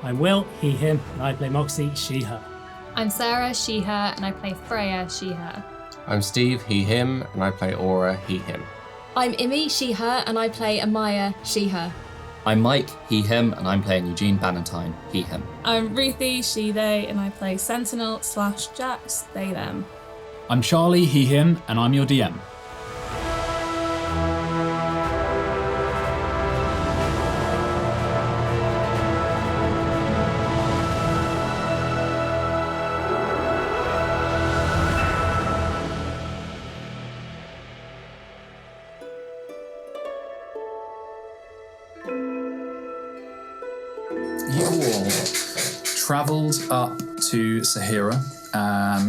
I'm Will, he, him, and I play Moxie, she, her. I'm Sarah, she, her, and I play Freya, she, her. I'm Steve, he, him, and I play Aura, he, him. I'm Imi, she, her, and I play Ahmaya, she, her. I'm Mike, he, him, and I'm playing Eugene Bannatyne, he, him. I'm Ruthie, she, they, and I play Sentinel/Jax, they, them. I'm Charlie, he, him, and I'm your DM. You all travelled up to Xethir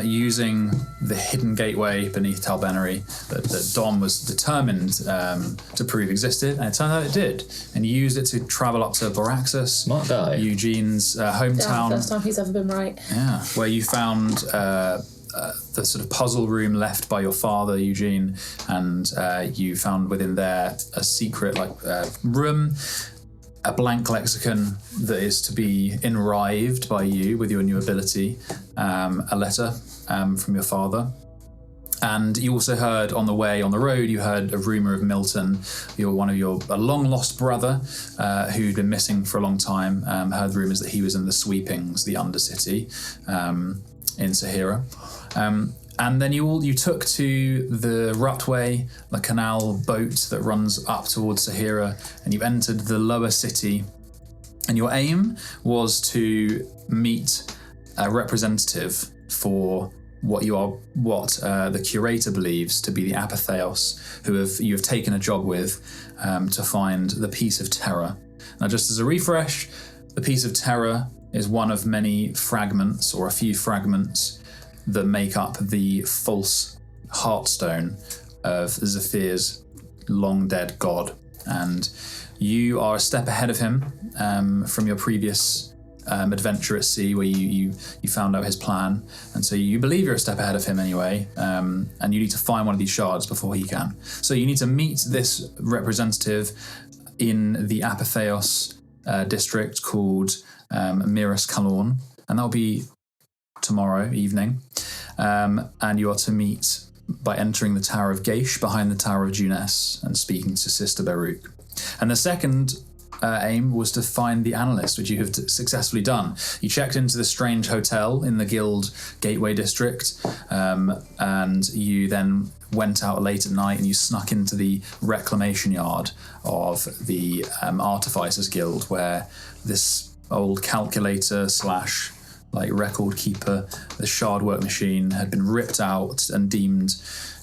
using the hidden gateway beneath Talbenary that Dom was determined to prove existed, and it turned out it did. And you used it to travel up to Boraxus, Smart guy. Eugene's hometown. First time he's ever been right. Yeah, where you found the sort of puzzle room left by your father, Eugene, and you found within there a secret room, a blank lexicon that is to be enrived by you with your new ability, a letter from your father. And you also heard on the way, on the road, you heard a rumour of Milton, a long-lost brother who'd been missing for a long time, heard rumours that he was in the Sweepings, the Undercity, in Xethir. And then you took to the Rutway, the canal boat that runs up towards Xethir, and you entered the lower city. And your aim was to meet a representative for what the curator believes to be the Apotheos, who you have taken a job with to find the Piece of Terror. Now, just as a refresh, the Piece of Terror is one of many fragments, or a few fragments, that make up the false heartstone of Xethir's long-dead god. And you are a step ahead of him from your previous adventure at sea, where you found out his plan. And so you believe you're a step ahead of him anyway, and you need to find one of these shards before he can. So you need to meet this representative in the Apotheos district called Miras Kàlorn, and that'll be tomorrow evening, and you are to meet by entering the Tower of Gaish behind the Tower of Junes and speaking to Sister Beruk. And the second aim was to find the Analyst, which you have successfully done. You checked into the strange hotel in the Guild Gateway district, and you then went out late at night and you snuck into the reclamation yard of the Artificers Guild, where this old calculator / record keeper, the shard work machine, had been ripped out and deemed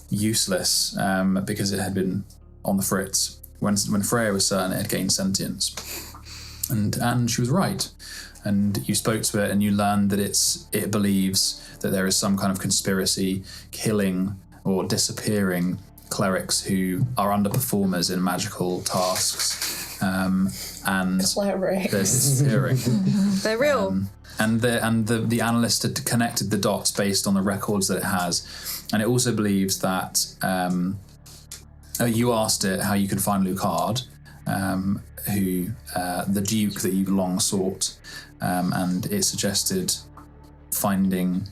useless because it had been on the fritz. When Freya was certain it had gained sentience. And she was right. And you spoke to it and you learned that it believes that there is some kind of conspiracy killing or disappearing clerics who are underperformers in magical tasks. And Clerics. they're disappearing. They're real. And the Analyst had connected the dots based on the records that it has. And it also believes that you asked it how you could find Lucard, who the Duke that you long sought, and it suggested finding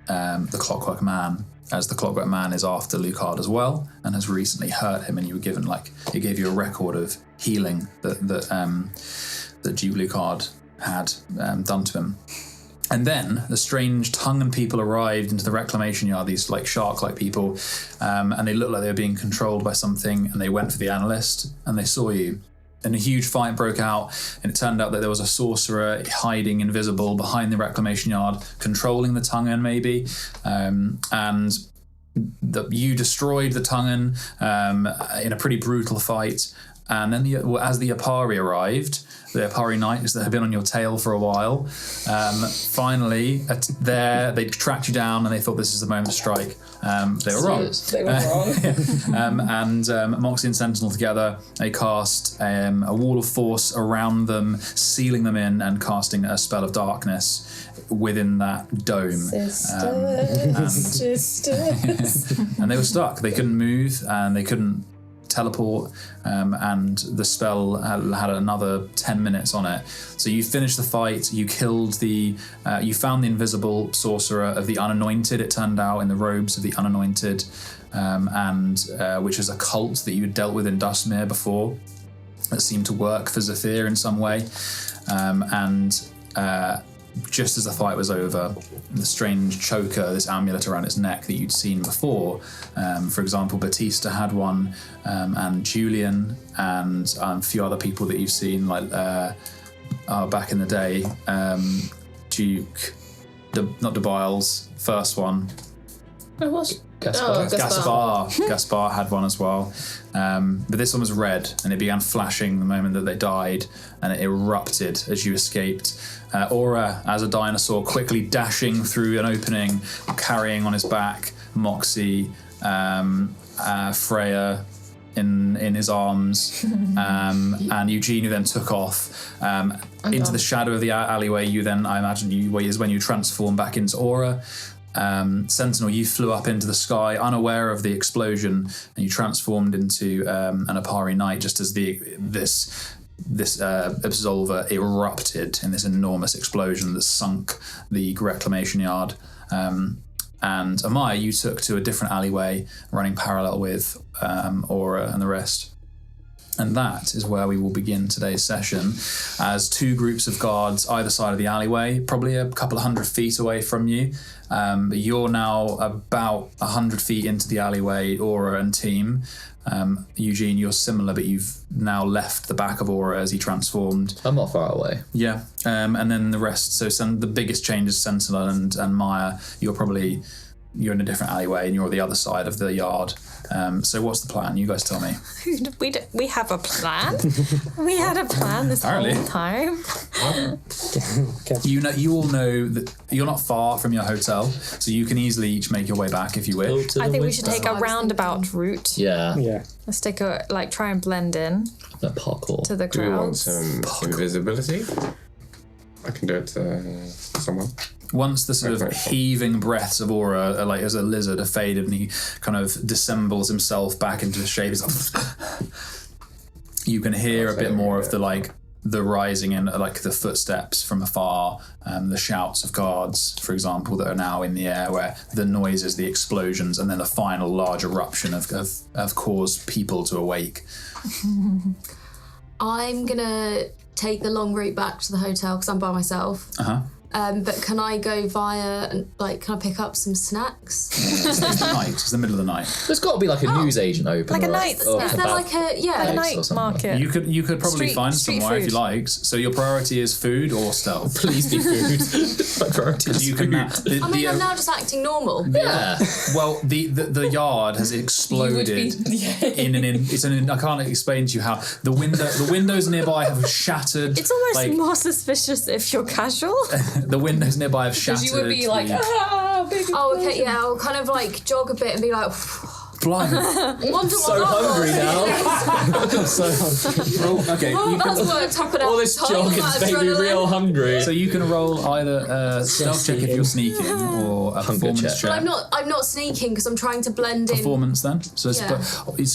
the Clockwork Man, as the Clockwork Man is after Lucard as well, and has recently hurt him, and you were given it gave you a record of healing that Duke Lucard had done to him. And then the strange tungen people arrived into the reclamation yard, these shark-like people, and they looked like they were being controlled by something, and they went for the Analyst, and they saw you. And a huge fight broke out, and it turned out that there was a sorcerer hiding invisible behind the reclamation yard, controlling the tungen maybe, and you destroyed the tungen in a pretty brutal fight. And then as the Opari arrived, the Opari Knights that had been on your tail for a while, finally they tracked you down and they thought this is the moment to strike. They were wrong. They were wrong. And Moxie and Sentinel together, they cast a wall of force around them, sealing them in and casting a spell of darkness within that dome. Sisters. And they were stuck. They couldn't move and they couldn't teleport, and the spell had another 10 minutes on it. So you finished the fight, you killed you found the invisible sorcerer of the Unanointed, it turned out, in the robes of the Unanointed, which is a cult that you had dealt with in Dustmere before, that seemed to work for Xethir in some way. Just as the fight was over, the strange choker, this amulet around its neck that you'd seen before, for example, Batista had one, and Julian, and a few other people that you've seen, like back in the day, Duke, not DeBiles, first one. It was Gaspar had one as well. But this one was red, and it began flashing the moment that they died, and it erupted as you escaped. Aura, as a dinosaur, quickly dashing through an opening, carrying on his back Moxie, Freya in his arms, and Eugene, who then took off into the shadow of the alleyway. You then, I imagine, is when you transform back into Aura. Sentinel, you flew up into the sky, unaware of the explosion, and you transformed into an Opari Knight just as this absolver erupted in this enormous explosion that sunk the reclamation yard. And Ahmaya, you took to a different alleyway running parallel with Aura and the rest. And that is where we will begin today's session, as two groups of guards either side of the alleyway, probably a couple of 100 feet away from you. But you're now about 100 feet into the alleyway, Aura and team. Eugene, you're similar, but you've now left the back of Aura as he transformed. I'm not far away. Yeah, and then the rest. So the biggest change is Sentinel and Maya. You're in a different alleyway, and you're on the other side of the yard. So what's the plan? You guys tell me. We have a plan. We had a plan this Apparently. whole time. You all know that you're not far from your hotel, so you can easily each make your way back if you wish. I think we should take a roundabout route. Yeah. Let's take try and blend in That parkour. to the Do we want crowds. some invisibility? I can do it to someone. Once the sort of heaving breaths of Aura, like as a lizard, are faded, and he kind of dissembles himself back into the shape, you can hear a bit more of the rising and like the footsteps from afar, the shouts of guards, for example, that are now in the air, where the noises, the explosions, and then the final large eruption have caused people to awake. I'm gonna take the long route back to the hotel because I'm by myself. But can I go via, can I pick up some snacks? It's the night. It's the middle of the night. There's got to be like a news agent open. Like a or night Is there like a a night market. You could probably find street somewhere if food. you liked. So your priority is food or stealth. Please be food. My priority is You can. food. I'm now just acting normal. Yeah. Well, the yard has exploded. I can't explain to you how the windows nearby have shattered. It's almost more suspicious if you're casual. The windows nearby have shattered. you would be like, the- Oh, okay, yeah. I'll kind of jog a bit and be like, Blimey. wonder So what hungry now. I'm so hungry. Okay, you That's can, worked up and All this jogging's made me real hungry. so you can roll either a stealth check if you're sneaking, or a Hunger performance check. check. I'm not sneaking because I'm trying to blend in. Performance then. So so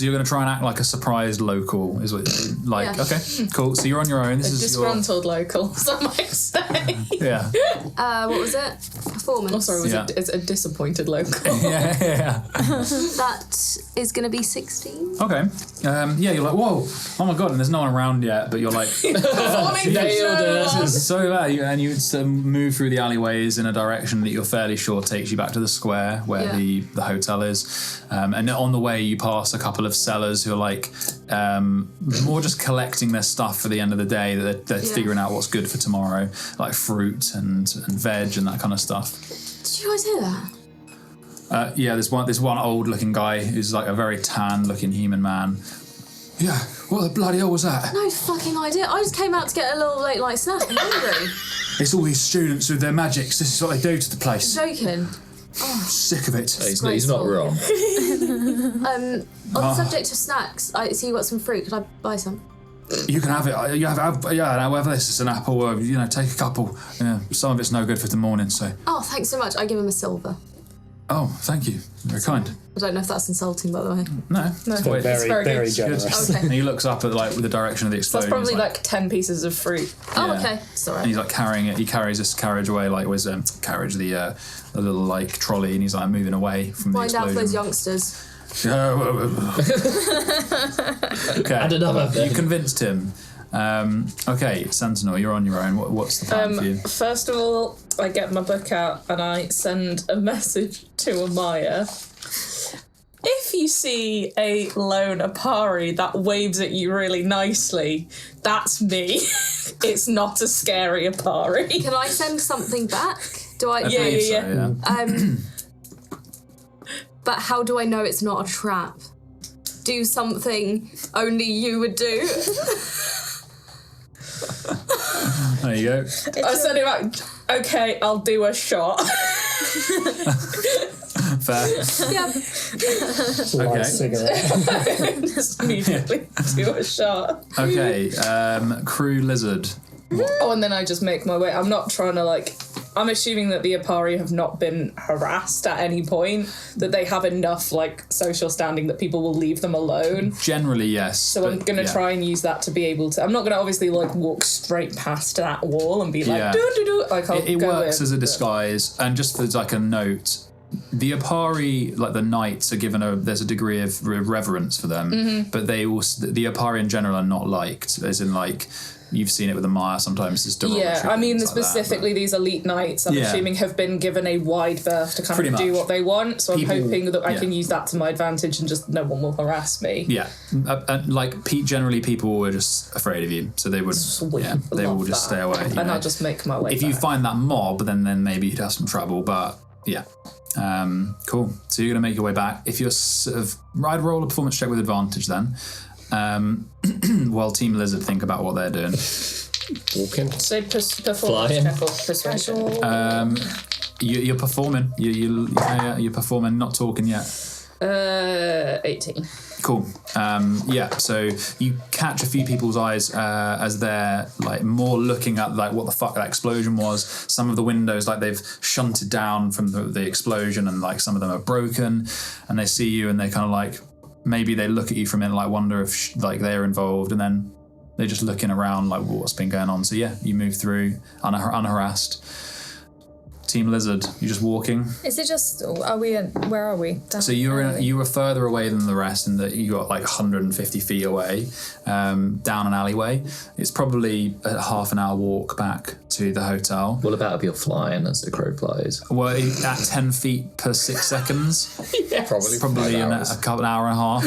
you're going to try and act like a surprised local, is what Yeah. Okay, cool. So you're on your own. This is your disgruntled local, some might say. yeah. What was it? Performance. Oh, sorry, Yeah. it's a disappointed local. yeah. That is going to be 16. Okay. You're like, whoa, oh my god, and there's no one around yet, but you're like, Nailed it. this is so bad. And you move through the alleyways in a direction that you're fairly sure takes you back to the square where the hotel is. And on the way, you pass a couple of sellers who are more just collecting their stuff for the end of the day. That they're figuring out what's good for tomorrow, like fruit and veg and that kind of stuff. Did you guys hear that? There's one old-looking guy who's like a very tan-looking human man. Yeah, what the bloody hell was that? No fucking idea. I just came out to get a little late night snack. I'm hungry. It's all these students with their magics. This is what they do to the place. Joking. I'm sick of it. He's not wrong. On the subject of snacks, I see you got some fruit. Could I buy some? You can have it. You have however this is an apple, or take a couple. Yeah, some of it's no good for the morning, so. Oh, thanks so much. I give him a silver. Oh, thank you. Very kind. I don't know if that's insulting, by the way. No. No. It's very Very good. generous. Okay. And he looks up at like the direction of the So that's explosion. probably he's like 10 pieces of fruit. Oh, Yeah. okay. It's all And right. he's like carrying it. He carries this carriage away, like with carriage, the little like trolley, and he's like moving away from the Find out explosion. for those youngsters. Okay. And another thing. You convinced him. Okay, Sentinel, you're on your own. What's the plan for you? First of all, I get my book out and I send a message to Ahmaya. If you see a lone Opari that waves at you really nicely, that's me. It's not a scary Opari. Can I send something back? Do I? I believe so, yeah. But how do I know it's not a trap? Do something only you would do. There you go. I send it back. Okay, I'll do a shot. Fair. Yeah. Okay. Cigarette. Just immediately do a shot. Okay. Crew lizard. Oh, and then I just make my way. I'm not trying to like. I'm assuming that the Opari have not been harassed at any point, that they have enough like social standing that people will leave them alone. Generally, yes. So I'm going to try and use that to be able to... I'm not going to obviously like walk straight past that wall and be like, Yeah. do. Like I'll It go works in, as a but- disguise, and just for like a note, the Opari, like the knights, are given there's a degree of reverence for them, Mm-hmm. but the Opari in general are not liked, as in like you've seen it with Ahmaya sometimes. It's derogatory. Yeah, I mean things like that, specifically these elite knights, I'm Yeah. assuming have been given a wide berth to kind Pretty of do much. what they want. So People- I'm hoping that I yeah. can use that to my advantage and just no one will harass me. Yeah, like generally people were just afraid of you, so they would. Sweet. Yeah, they Love will just that. stay away. And I'll just make my way If you back. find that mob, then maybe you'd have some trouble. But yeah, cool. So you're gonna make your way back. If you're sort of, I'd roll a performance check with advantage then. While Team Lizard think about what they're doing. Walking. So performance Flying. check or persuasion. You're performing. You're performing. Not talking yet. 18. Cool. Yeah. So you catch a few people's eyes as they're like more looking at like what the fuck that explosion was. Some of the windows like they've shunted down from the explosion, and like some of them are broken. And they see you, and they kind of like maybe they look at you for a minute, like wonder if like they're involved, and then they're just looking around like what's been going on. So yeah, you move through unharassed. Team Lizard, you're just walking. Is it just? Are we? Where are we? Down So you were further away than the rest, in that you got like 150 feet away, down an alleyway. It's probably a half an hour walk back to the hotel. What about if you're flying as the crow flies? Well, at 10 feet per 6 seconds, Probably in 5 hours. a couple hour and a half.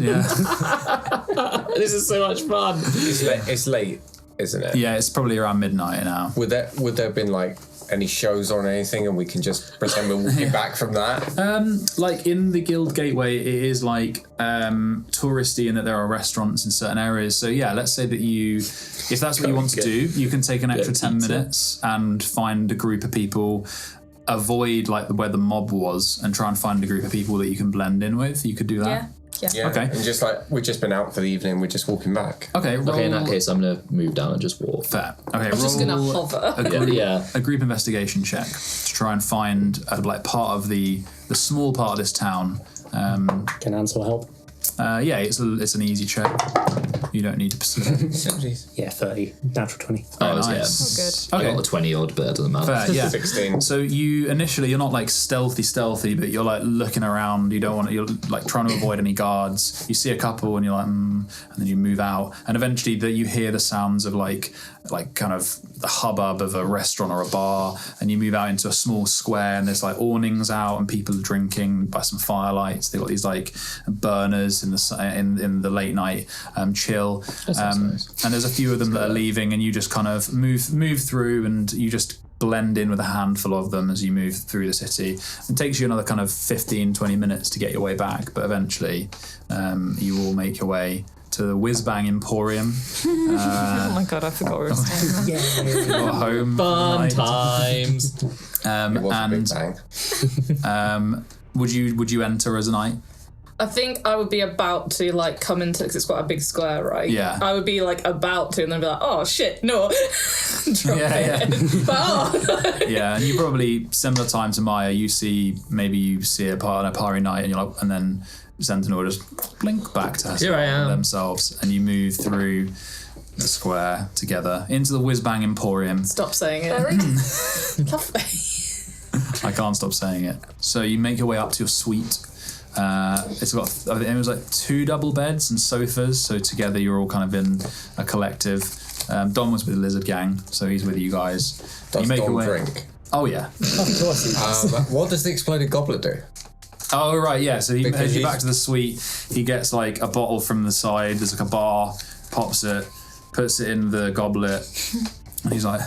Yeah, This is so much fun. It's late, isn't it? yeah, it's probably around midnight now. Would there have been like any shows on anything, and we can just pretend we're walking back from that? Like in the guild gateway, it is like touristy in that there are restaurants in certain areas. So yeah, let's say that if that's what you want to do, you can take an extra 10 pizza. minutes and find a group of people, avoid like where the mob was, and try and find a group of people that you can blend in with. You could do that. Yeah. Yeah. Okay. And just like we've just been out for the evening, we're just walking back. Okay, roll. Okay, in that case, I'm gonna move down and just walk. Fair. Okay, I'm just going to hover. a group investigation check to try and find like part of the small part of this town. Can Ansel help? Yeah, it's an easy check. You don't need to pursue. Yeah, 30. Natural 20. Oh, nice. yeah. Okay. I got the 20 odd, but it doesn't matter. Fair, yeah. 16. So you initially, you're not like stealthy, but you're like looking around. You're like trying to avoid any guards. You see a couple, and you're like, and then you move out, and eventually you hear the sounds of like kind of the hubbub of a restaurant or a bar, and you move out into a small square, and there's like awnings out, and people are drinking by some firelights. They've got these like burners in the late night chill. Nice. And there's a few of them that are leaving, and you just kind of move through, and you just blend in with a handful of them as you move through the city. It takes you another kind of 15-20 minutes to get your way back, but eventually you will make your way to the Whiz Bang Emporium. Oh my god, I forgot we were staying there. Your home. Fun night. times. It was a big bang. Would you enter as a knight? I think I would be about to like come into because it's quite a big square, right? Yeah. I would be like about to, and then be like, "Oh shit, no!" Drop it. But Yeah, and you probably similar time to Maya. You see an Opari Knight, and you're like, and then Sentinel just blink back to Here I am. themselves, and you move through the square together into the Whiz Bang Emporium. Stop saying it. Lovely. I can't stop saying it. So you make your way up to your suite. It's got, I think it was like 2 double beds and sofas. So together you're all kind of in a collective. Don was with the Lizard Gang, so he's with you guys. Does you make Don your way. drink? Oh yeah. Of course he does. What does the exploded goblet do? Oh right, yeah. So he Because heads you he's- back to the suite. He gets like a bottle from the side. There's like a bar. Pops it, puts it in the goblet, and he's like,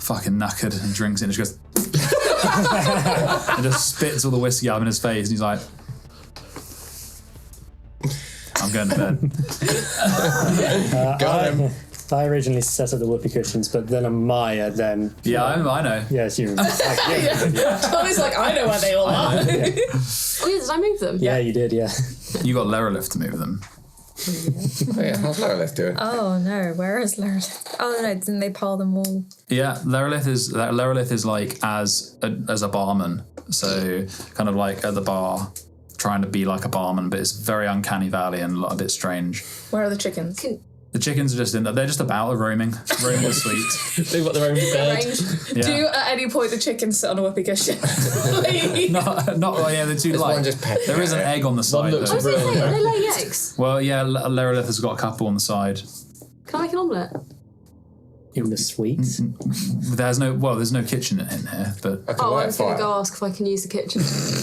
fucking knackered, and drinks it and just goes. And just spits all the whiskey out in his face, and he's like, I'm going to bed. Got him. I originally set up the whoopee cushions, but then Ahmaya then... Yeah, I know. Yes, you remember. Tony's like, I know where they all are. Oh yeah, did I move them? Yeah, you did, yeah. You got Lerolith to move them. Oh, yeah, how's Lilith doing? Oh no, where is Lurith? Oh no, didn't they pile them all? Yeah, Lerolith is like as a barman, so kind of like at the bar, trying to be like a barman, but it's very uncanny valley and a bit strange. Where are the chickens? The chickens are just in there. They're just about roaming the suite. They've got their own bed. Arranged. Yeah. Do at any point the chickens sit on a whoopee cushion? They're too light. one just pecking There is an at it. egg on the side. looks though. I was going to say, are they laying eggs? Well, yeah, Lerolith has got a couple on the side. Can I make an omelette? In the suite. There's no kitchen in here, but I can Oh, I light a was going fire. to go ask if I can use the kitchen.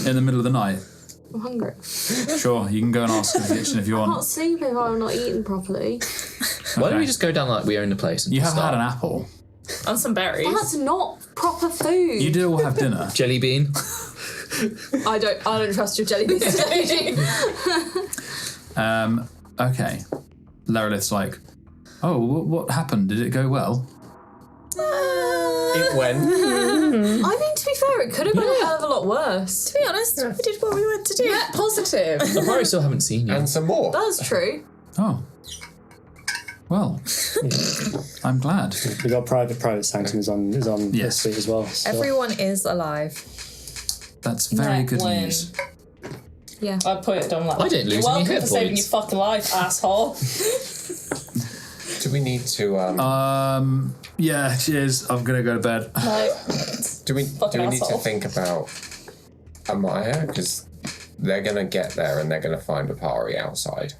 in the middle of the night, I'm hungry. sure, you can go and ask in the kitchen if you I can't want. sleep if I'm not eating properly. Why don't Okay. we just go down like we own the place and You have start? had an apple. And some berries. That's not proper food. You did all have dinner. Jelly bean. I don't trust your jelly beans today. Okay. Lerolith's like, oh, what happened? Did it go well? It went. I mean, to be fair, it could have been a hell of a lot worse. To be honest, we did what we went to do. Net positive. I probably still haven't seen you. And some more. That's true. Oh. Well, I'm glad. We got private sanctum is on Yes. this suite as well. So. Everyone is alive. That's very good Win. news. Yeah. I put it down like I didn't lose You're any welcome hit for saving points. your fucking life, asshole. Do we need to? Yeah, cheers. I'm gonna go to bed. Like, Do we Fucking need to asshole. think about Ahmaya? Because they're gonna get there and they're gonna find Opari outside.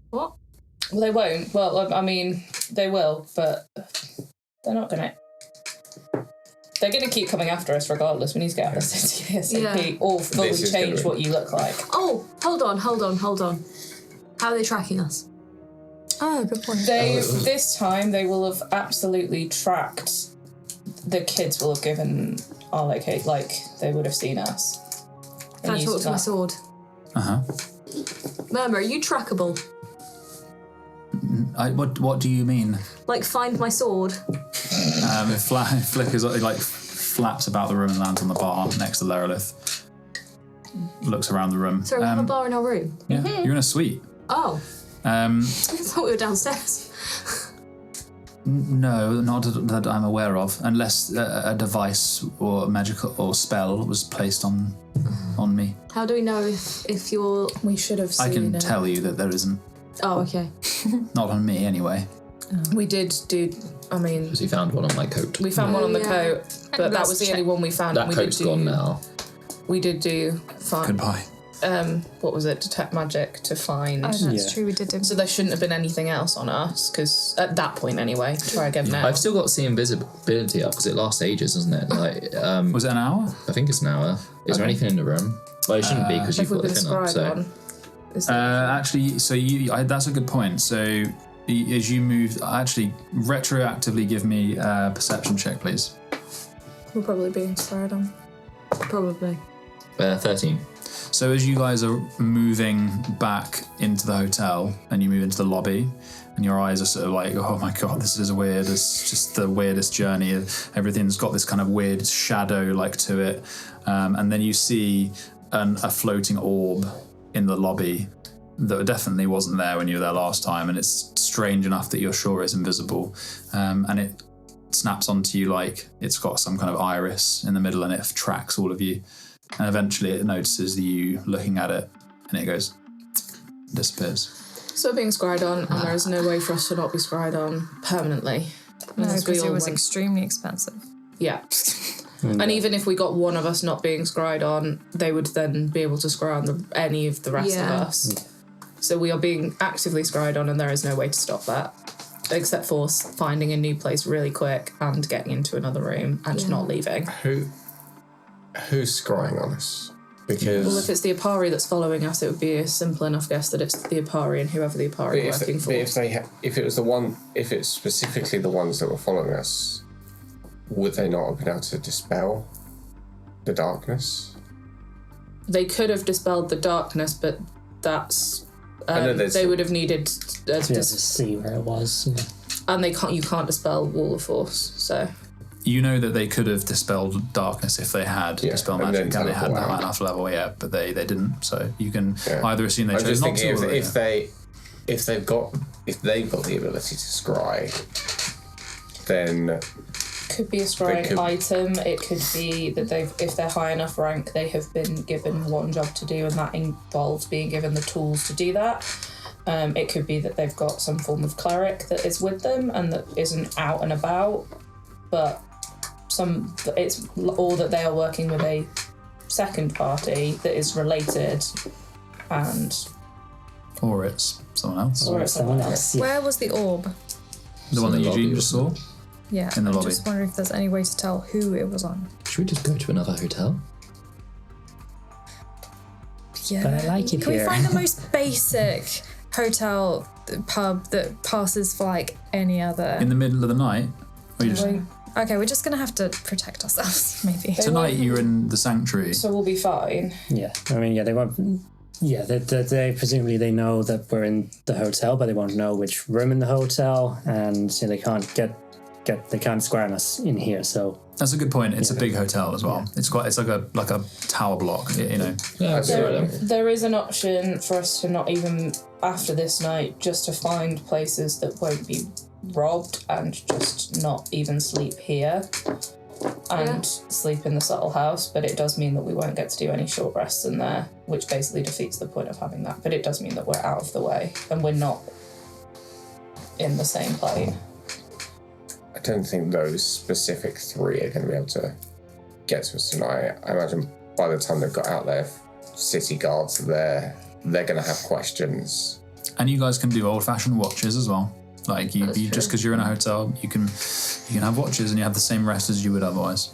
What? well, they won't. Well, I mean, they will, but they're not gonna. They're gonna keep coming after us regardless. We need to get out of the city ASAP, Yeah. or fully This is gonna change be- what you look like. Oh, hold on. How are they tracking us? Oh, good point. This time they will have absolutely tracked. The kids will have given our locate, like they would have seen us. Can I And talk used to my that. sword? Uh-huh. Murmur, are you trackable? What do you mean? Like, find my sword. It flickers, it like flaps about the room and lands on the bar next to Lerolith. Looks around the room. Sorry, we have a bar in our room. Yeah, you're in a suite. Oh, I thought we were downstairs. No, not that I'm aware of, unless a device or magical or spell was placed on me. How do we know if you're... We should have seen I can it. tell you that there isn't. Oh, okay. Not on me, anyway. We did do. I mean, Because he found one on my coat. we found one on the yeah. coat, but that was the only one we found. That and we coat's did do, gone now. We did do find. Goodbye. What was it? Detect magic to find. Oh, that's Yeah. true. We did do. So there shouldn't have been anything else on us, because at that point anyway. Try again now. I've still got see invisibility up because it lasts ages, doesn't it? Like, Was it an hour? I think it's an hour. Is there anything in the room? Well, it shouldn't be because Have you've we got been the thing up. scribed So on? Is there- Actually, so that's a good point. So as you move, actually retroactively give me a perception check, please. We'll probably be inspired on. Probably. 13. So as you guys are moving back into the hotel and you move into the lobby and your eyes are sort of like, oh my God, this is weird. It's just the weirdest journey. Everything's got this kind of weird shadow like to it. And then you see a floating orb in the lobby that definitely wasn't there when you were there last time, and it's strange enough that you're sure it's invisible, and it snaps onto you like it's got some kind of iris in the middle, and it tracks all of you, and eventually it notices you looking at it, and it goes, disappears. So we're being scryed on, and there is no way for us to not be scryed on permanently. No, Unless we because it all was went- extremely expensive. Yeah. And even if we got one of us not being scryed on, they would then be able to scry on any of the rest of us. So we are being actively scryed on, and there is no way to stop that, except for finding a new place really quick and getting into another room and not leaving. Who's scrying on us? Because Well, if it's the Opari that's following us, it would be a simple enough guess that it's the Opari and whoever the Opari are working for. if it's specifically the ones that were following us, would they not have been able to dispel the darkness? They could have dispelled the darkness, but that's there's- they would have needed To be able to see where it was. and you can't dispel Wall of Force, so You know that they could have dispelled darkness if they had dispel and magic, then and they had that teleport high out. enough level, but they didn't. So you can either assume they I'm chose just not thinking to, if they've got the ability to scry, then could be a scrying item. It could be that if they're high enough rank, they have been given one job to do, and that involves being given the tools to do that. It could be that they've got some form of cleric that is with them and that isn't out and about, but or that they are working with a second party that is related, or it's someone else. or it's someone else. Where was the orb? The one that in the Eugene lobby, just saw. Yeah, In the I'm lobby. just wondering if there's any way to tell who it was on. Should we just go to another hotel? Yeah. But I like it Can we here. find the most basic hotel pub that passes for like any other? In the middle of the night, or you just Okay, we're just gonna have to protect ourselves, maybe. tonight you're in the sanctuary. So we'll be fine. Yeah, I mean, they won't. Yeah, they presumably they know that we're in the hotel, but they won't know which room in the hotel, and they can't they can't square us in here. So That's a good point. It's a big hotel as well. It's like a tower block. Yeah, that's all right then. There is an option for us to not even, after this night, just to find places that won't be robbed and just not even sleep here and sleep in the subtle house, but it does mean that we won't get to do any short rests in there, which basically defeats the point of having that. But it does mean that we're out of the way and we're not in the same plane. I don't think those specific three are going to be able to get to us tonight. I imagine by the time they've got out there, city guards are there. They're going to have questions. And you guys can do old-fashioned watches as well. Like you just because you're in a hotel, you can have watches and you have the same rest as you would otherwise.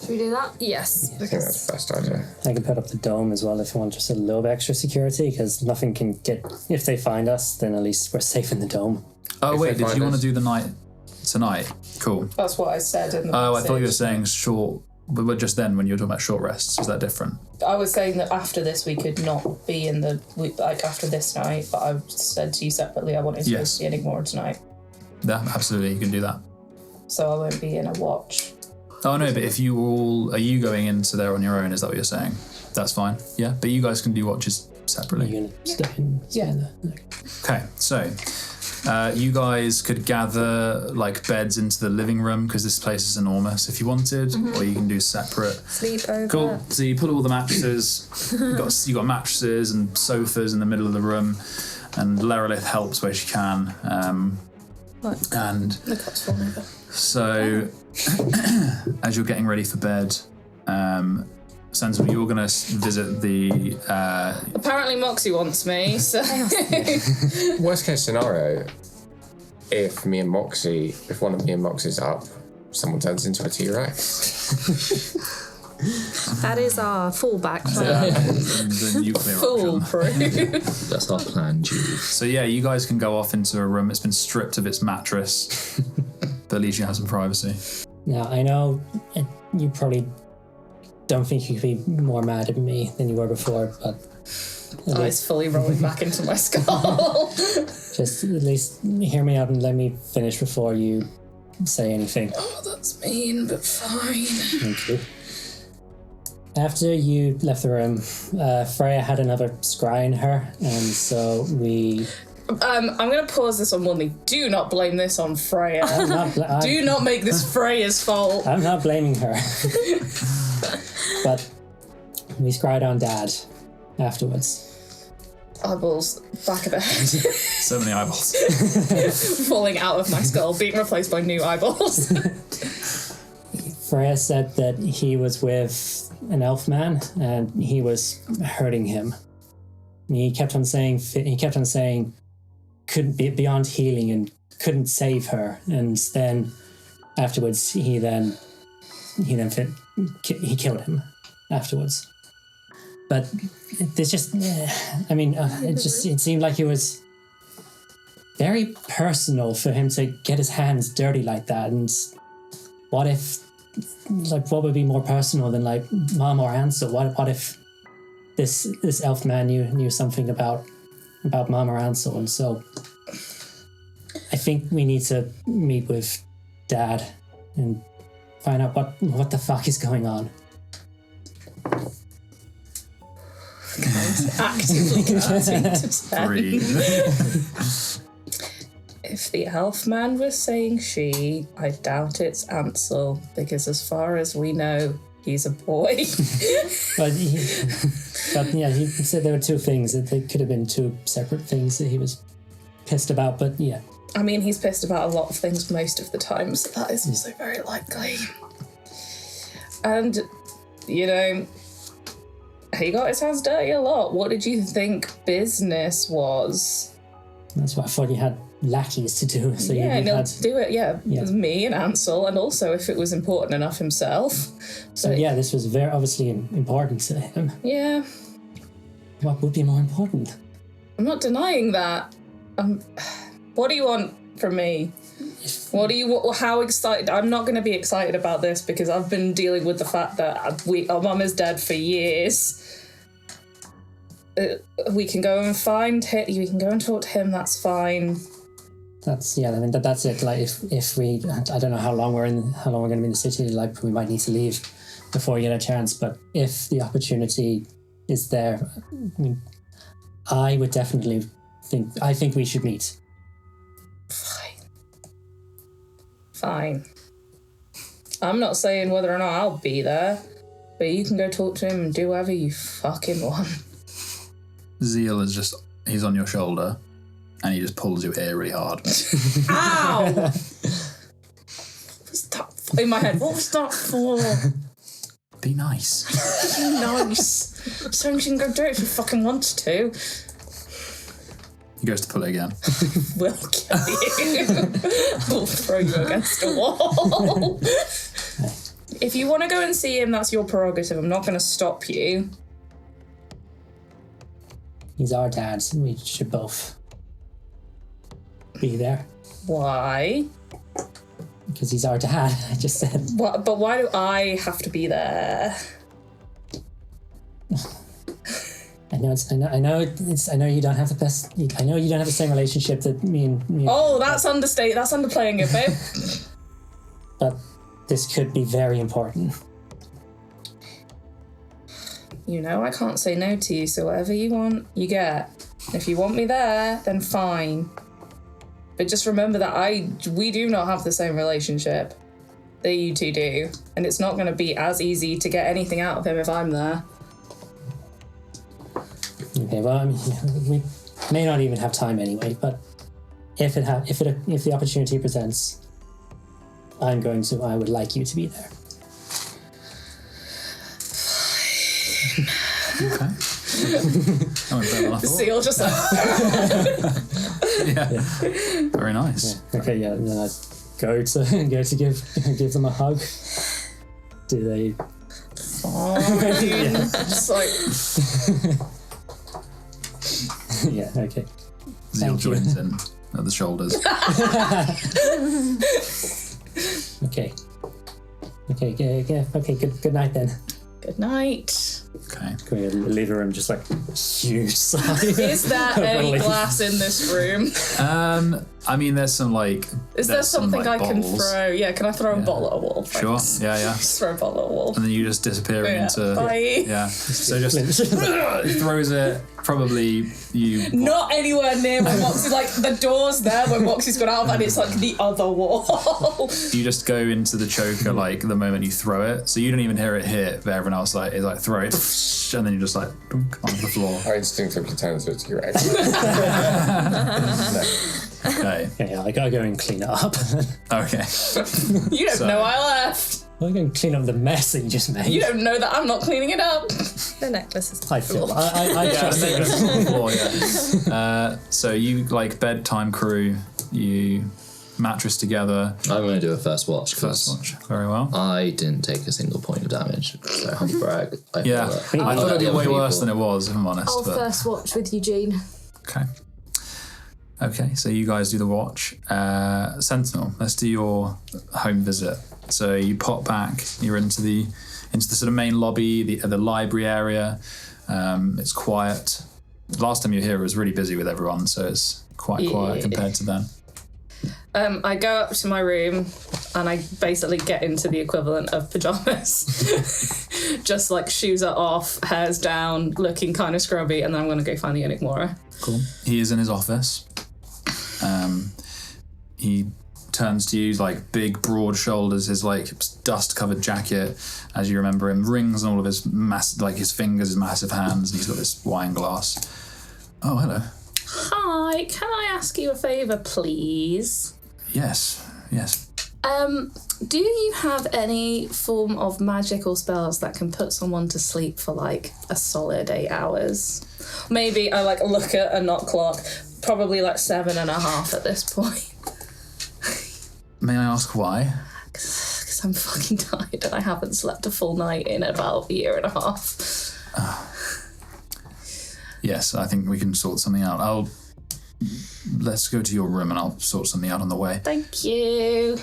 Should we do that? Yes. I think that's the best idea. I can put up the dome as well if you want just a little bit extra security, because nothing can get. If they find us, then at least we're safe in the dome. Oh If wait, they did find you want to us- do the night tonight? Cool. That's what I said in the Oh, I thought you were message. saying short, but just then when you were talking about short rests, is that different? I was saying that after this we could not be in after this night, but I said to you separately I wanted to Yes. be any more tonight, Yeah, absolutely, you can do that. so I won't be in a watch. Oh no, but if you are you going into there on your own? Is that what you're saying? That's fine. Yeah, but you guys can do watches Are separately. you gonna stay in there? Okay, so you guys could gather like beds into the living room because this place is enormous if you wanted, or you can do separate. Sleep over. Cool. So you put all the mattresses. you got mattresses and sofas in the middle of the room, and Lerolith helps where she can. And The cup's fallen over. so, as you're getting ready for bed, Sensible, you're going to visit the. Apparently Moxie wants me, so Worst case scenario, if one of me and Moxie's up, someone turns into a T-Rex. That is our fallback plan. the nuclear option. foolproof. That's our plan, Julie. So yeah, you guys can go off into a room. It's been stripped of its mattress, but at least you have some privacy. Now I know you probably don't think you could be more mad at me than you were before, but Eyes fully rolling back into my skull. just at least hear me out and let me finish before you say anything. Oh, that's mean, but fine. Thank you. After you left the room, Freya had another scry in her, and so we... I'm going to pause this on one thing. Do not blame this on Freya. Do not make this Freya's fault. I'm not blaming her. But we scried on Dad afterwards. Eyeballs, back of the head. So many eyeballs. Falling out of my skull, being replaced by new eyeballs. Freya said that he was with an elf man and he was hurting him. He kept on saying couldn't be beyond healing and couldn't save her. And then afterwards he killed him afterwards. But there's just, it seemed like it was very personal for him to get his hands dirty like that. And what would be more personal than like Mom or Ansel? What if this elf man knew something about Mom or Ansel? And so I think we need to meet with Dad and find out what the fuck is going on. Actively starting to Breathe. If the elf man was saying she, I doubt it's Ansel, because as far as we know, he's a boy. But he said there were two things. That they could have been two separate things that he was pissed about, but yeah. I mean, he's pissed about a lot of things most of the time, so that is also very likely. And, he got his hands dirty a lot. What did you think business was? That's what I thought you had lackeys to do. So yeah, and he'll do it, Yeah. with me and Ansel, and also if it was important enough himself. So yeah, this was very obviously important to him. Yeah. What would be more important? I'm not denying that. What do you want from me? How excited? I'm not going to be excited about this because I've been dealing with the fact that our mum is dead for years. We can go and find him. We can go and talk to him. That's fine. That's it. Like if we, I don't know how long we're going to be in the city. Like we might need to leave before we get a chance. But if the opportunity is there, I would definitely think we should meet. Fine. I'm not saying whether or not I'll be there, but you can go talk to him and do whatever you fucking want. Zeal is he's on your shoulder and he just pulls your ear really hard. Ow! What's that in my head? What was that for? Be nice. Be nice. So she can go do it if she fucking wants to. He goes to pull it again. We'll kill you. We'll throw you against a wall. If you want to go and see him, that's your prerogative. I'm not going to stop you. He's our dad, so we should both be there. Why? Because he's our dad, I just said. What, but why do I have to be there? I know you don't have the best. I know you don't have the same relationship that me and. Oh, that's understated. That's underplaying it, babe. But this could be very important. I can't say no to you, so whatever you want, you get. If you want me there, then fine. But just remember that we do not have the same relationship that you two do, and it's not going to be as easy to get anything out of him if I'm there. Okay, well, we may not even have time anyway. But if the opportunity presents, I would like you to be there. Okay. That went better than I thought. Seal just like... Yeah. Very nice. Yeah. Okay, yeah. And then I go to give them a hug. Do they? Fine. Just like. Yeah. Okay. Zeal joins in at the shoulders. Okay. Okay. Good night then. Good night. Okay. Can we leave the room just like huge sigh? Is there any glass in this room? I mean, there's some like. Is there something I can throw? Yeah, can I throw a bottle at a wall? Sure. Yeah. Just throw a bottle at a wall. And then you just disappearing into. Bye. Yeah. So just throws it. Probably you. Not anywhere near where Moxie's, like the door's there where Moxie's got out, and it's like the other wall. You just go into the choker like the moment you throw it, so you don't even hear it hit, but everyone else is like throw it, and then you just like dunk onto the floor. I instinctively turn to it. You're right. Okay. Yeah, I gotta go and clean it up. Okay. You don't know I left. I'm going to clean up the mess that you just made. You don't know that I'm not cleaning it up. The necklace is I feel. I trust it. Just on the floor, yeah. So you like bedtime crew. You mattress together. I'm going to do a first watch. First watch. Very well. I didn't take a single point of damage, so humble brag. I thought it'd be way worse than it was, if I'm honest. I'll first watch with Eugene. Okay, so you guys do the watch. Sentinel, let's do your home visit. So you pop back. You're into the sort of main lobby, the library area. It's quiet. Last time you were here, it was really busy with everyone, so it's quite quiet compared to then. I go up to my room and I basically get into the equivalent of pajamas. Just like shoes are off, hair's down, looking kind of scrubby, and then I'm going to go find the Enigmora. Cool. He is in his office. He turns to you, like big, broad shoulders, his like dust-covered jacket, as you remember him, rings on all of his his fingers, his massive hands, and he's got this wine glass. Oh, hello. Hi, can I ask you a favour, please? Yes. Do you have any form of magical spells that can put someone to sleep for like a solid 8 hours? Maybe I like look at a knot clock, probably like 7.5 at this point. May I ask why? Because I'm fucking tired and I haven't slept a full night in about 1.5 years. Yes, I think we can sort something out. Let's go to your room and I'll sort something out on the way. Thank you.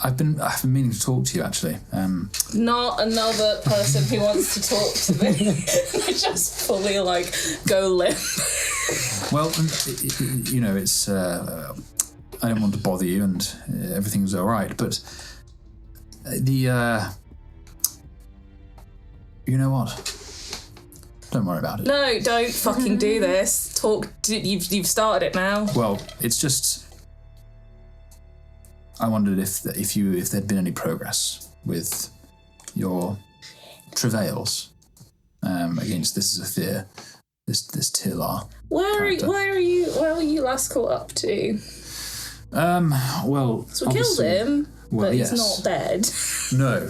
I've been meaning to talk to you actually. Not another person who wants to talk to me. I just fully like go limp. Well, you know, it's. I don't want to bother you, and everything's all right. But the. You know what? Don't worry about it. No, don't fucking do this. Talk. You've started it now. Well, it's just. I wondered if there'd been any progress with your travails against this Xethir, this Tilar. Where were you last caught up to? Well, So we killed him, but yes. he's not dead. No.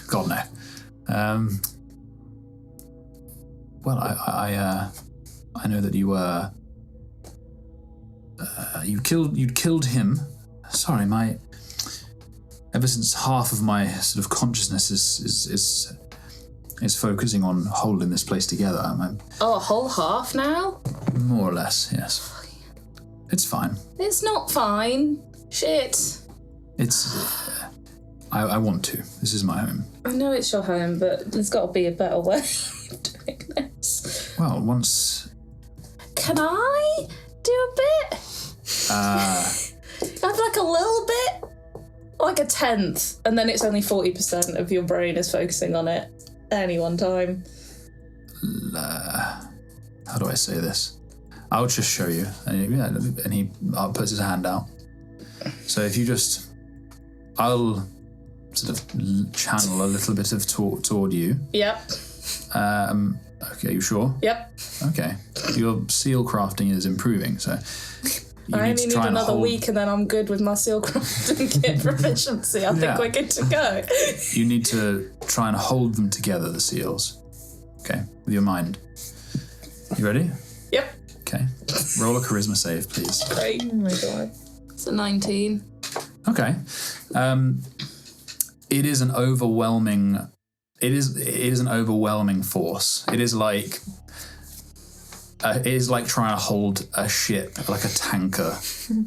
God, no. Well, I know that you were. You'd killed him. Sorry, ever since half of my sort of consciousness is focusing on holding this place together. A whole half now? More or less, yes. It's fine. It's not fine. Shit. It's. I want to. This is my home. I know it's your home, but there's got to be a better way of doing this. Well, once. Can I do a bit? Have like a little bit? Like 1/10, and then it's only 40% of your brain is focusing on it at any one time. How do I say this? I'll just show you. And he puts his hand out. So if you just... I'll sort of channel a little bit of talk toward you. Yep. Okay, you sure? Yep. Okay. Your seal crafting is improving, so... I only need another week and then I'm good with my seal crafting kit proficiency. I think we're good to go. You need to try and hold them together, the seals. Okay, with your mind. You ready? Yep. Okay. Roll a charisma save, please. Great. Oh my god. It's a 19. Okay. It is an overwhelming... It is an overwhelming force. It is like trying to hold a ship, like a tanker,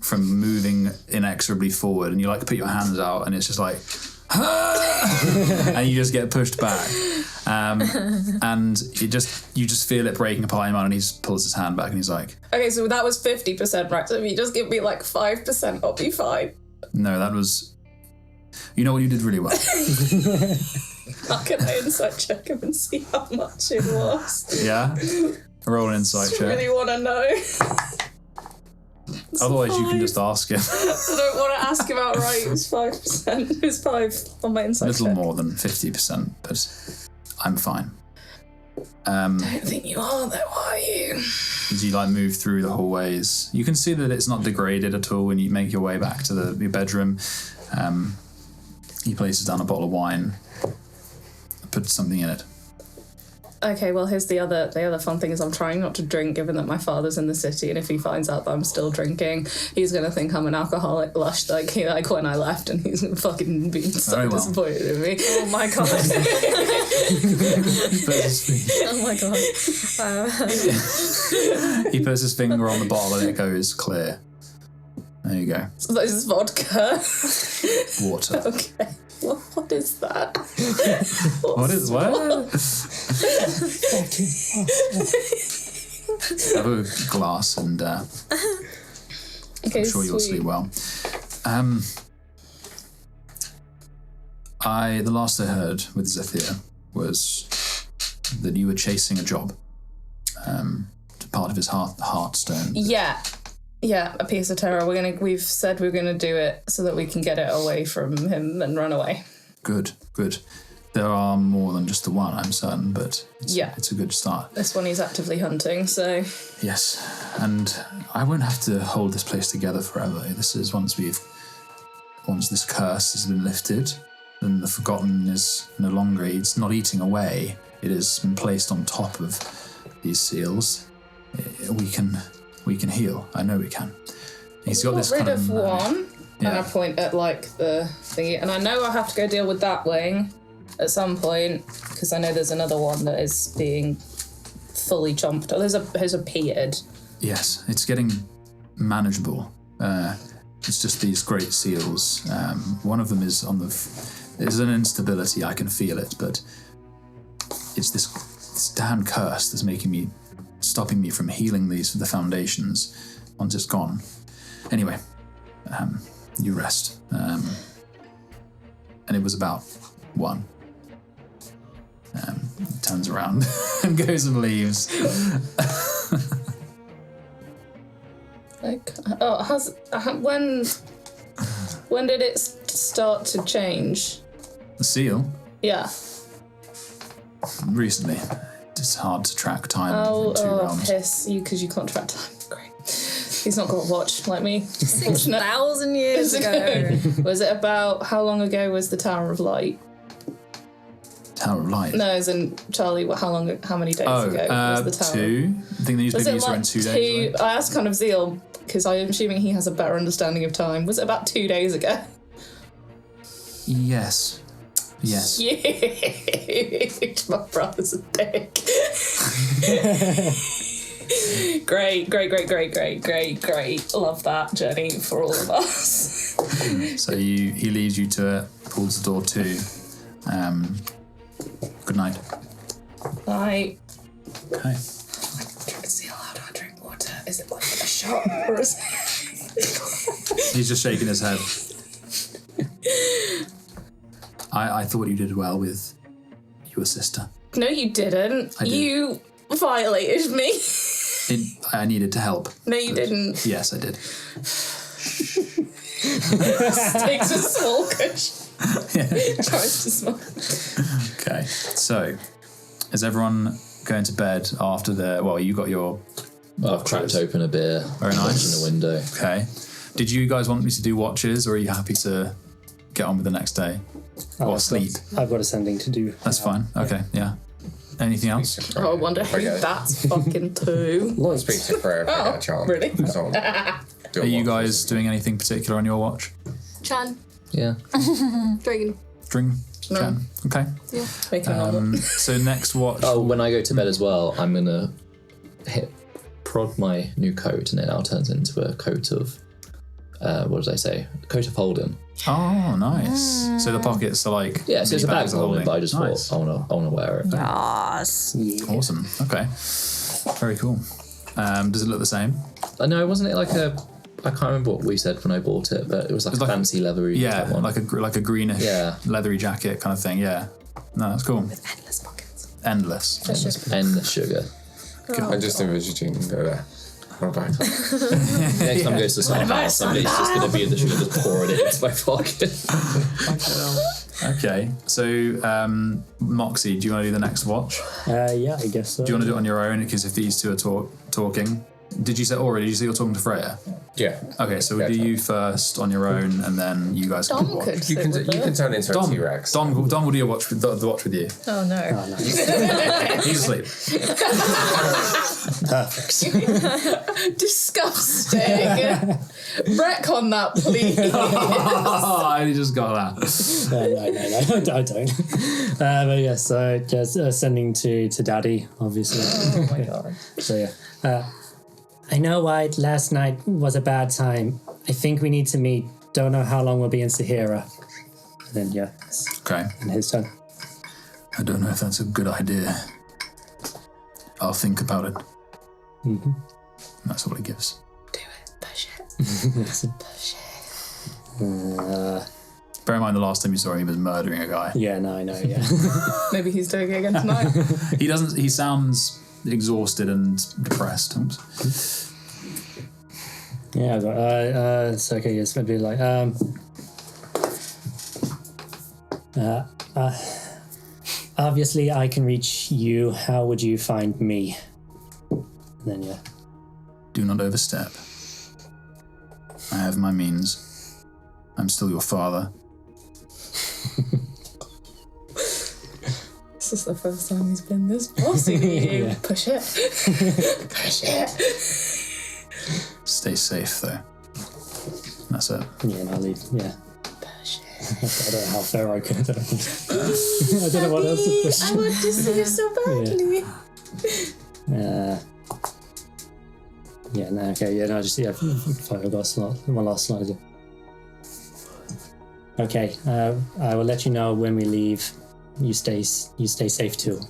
from moving inexorably forward. And you like put your hands out, and it's just like, and you just get pushed back. And you just feel it breaking apart in your mind, and he just pulls his hand back and he's like, Okay, so that was 50%, right? So if you just give me like 5%, I'll be fine. no, that was... You know what, you did really well. How can I insight check him and see how much it was? Yeah? Roll an insight I check. really want to know. Otherwise, you can just ask him. I don't want to ask him outright. It was 5%. It was 5 on my A insight little check. more than 50%, but I'm fine. I don't think you are, though, are you? As you move through the hallways, you can see that it's not degraded at all when you make your way back to your bedroom. He places down a bottle of wine, puts something in it. Okay, well, here's the other fun thing is I'm trying not to drink, given that my father's in the city, and if he finds out that I'm still drinking, he's going to think I'm an alcoholic lush like when I left, and he's fucking being so disappointed in me. Oh my god. Oh my god. He puts his finger on the bottle and it goes clear. There you go. So this is vodka. Water. Okay. Well, what is that? What? Have a glass and okay, I'm sure you'll sleep well. The last I heard with Xethir was that you were chasing a job. Part of his heartstone. Yeah, a piece of terror. We've said we're gonna do it so that we can get it away from him and run away. Good. There are more than just the one, I'm certain, but it's a good start. This one he's actively hunting, so... Yes, and I won't have to hold this place together forever. This is once this curse has been lifted, then the Forgotten is no longer, it's not eating away. It has been placed on top of these seals. We can heal. I know we can. He's got this kind of... rid of one, and I point at the thingy, and I know I have to go deal with that wing at some point, because I know there's another one that is being fully chomped. There's a peated. Yes, it's getting manageable. It's just these great seals. One of them is there's an instability, I can feel it, but it's this damn curse that's stopping me from healing the foundations once it's gone. Anyway, you rest. And it was about one. Turns around and goes and leaves. When did it start to change? The seal? Yeah. Recently. It's hard to track time in two realms. Piss you, because you can't track time. Great. He's not got a watch like me. 6,000 years ago. Was it about, how long ago was the Tower of Light? Tower of Light? No, as in, Charlie, how many days ago was the Tower? 2. I think they used to use around 2 days. I asked kind of Zeal, because I'm assuming he has a better understanding of time. Was it about 2 days ago? Yes. Huge. My brother's a dick. Great. Love that journey for all of us. So he leads you to it, pulls the door to. Good night. Night. Okay. Zeal, how do I drink water? Is it like a shot or is it... He's just shaking his head. I thought you did well with your sister. No, you didn't. I did. You violated me. I needed to help. No, you didn't. Yes, I did. Takes a small cushion. Tries to smoke. Okay, so is everyone going to bed after you got your... I've cracked open a beer. Very nice. In the window. Okay. Did you guys want me to do watches, or are you happy to get on with the next day? Or sleep? I've got something to do. That's fine. Okay, yeah. Anything else? Oh, I wonder who that's fucking to. I'll speak to Freya if I get a chance. Really? So Are you guys doing anything particular on your watch? Chan. Yeah. Dragon. Drink? No. Chan? Okay. Yeah. Making another. So next watch... Oh, when I go to bed as well, I'm going to prod my new coat, and it now turns into a coat of what did I say? A coat of holding. Oh, nice. So the pockets are like... Yeah, so it's a bag of holding, but I just Nice. thought I want to wear it. Yes. Awesome. Okay. Very cool. Does it look the same? No, wasn't it like a... I can't remember what we said when I bought it, but it was like a fancy leathery type one. like a greenish leathery jacket kind of thing. Yeah. No, that's cool. With endless pockets. Endless. Endless sugar. I just envisioned you go there. What about Next time I go to some house, somebody's just going to be in the sugar, just pouring it into my pocket. Okay. So, Moxie, do you want to do the next watch? Yeah, I guess so. Do you want to do it on your own? Because if these two are talking... Did you say already? Did you say you're talking to Freya? Yeah. Okay, so we'll do you first on your own, and then you guys can watch. could You can turn into a T-Rex. Don will do your watch the watch with you. Oh no. Oh, no. He's asleep. Perfect. Disgusting. Wreck on that, please. Oh, I only just got that. No, I don't. But yeah, so just sending to Daddy, obviously. Oh my god. So yeah. I know why last night was a bad time. I think we need to meet. Don't know how long we'll be in Sahara. And then yeah, Okay. and his turn. I don't know if that's a good idea. I'll think about it. Mm-hmm. That's all he gives. Do it. Push it. Push it. Bear in mind the last time you saw him, he was murdering a guy. Yeah, no, I know. Yeah. Maybe he's doing it again tonight. He doesn't. He sounds exhausted and depressed. Yeah, but it's okay. It's gonna be like obviously I can reach you. How would you find me? And then yeah. Do not overstep. I have my means. I'm still your father. This is the first time he's been this bossy to you. Yeah. Push it. Push it. Stay safe, though. That's it. Yeah, and I'll leave. Yeah. Push it. I don't know how fair I could. I don't know what else to push. I want to see you so badly. Yeah, no, okay, yeah, no, just, yeah, fine, I've got a slot, one last slot to do. Okay, I will let you know when we leave. You stay safe too.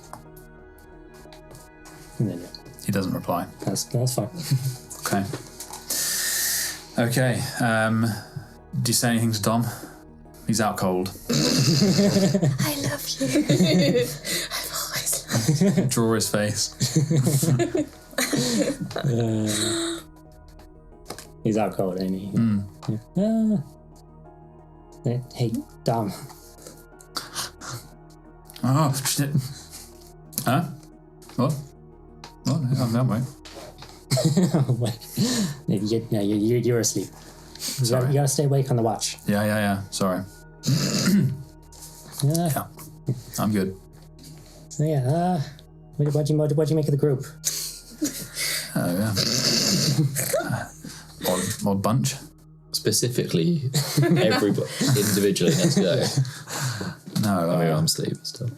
And then, yeah, He doesn't reply. that's fine. Okay. Okay. Do you say anything to Dom? He's out cold. I love you. I've always loved you. Draw his face. He's out cold, ain't he? Yeah. Hey, Dom. Oh, shit. Huh? What? What? I'm that way. Oh, wait. You're asleep. Sorry. You gotta stay awake on the watch. Yeah. Sorry. Yeah. I'm good. So yeah, what'd you make of the group? Yeah. Odd bunch. Specifically, everybody individually. Let's go. No, I mean, I'm asleep still.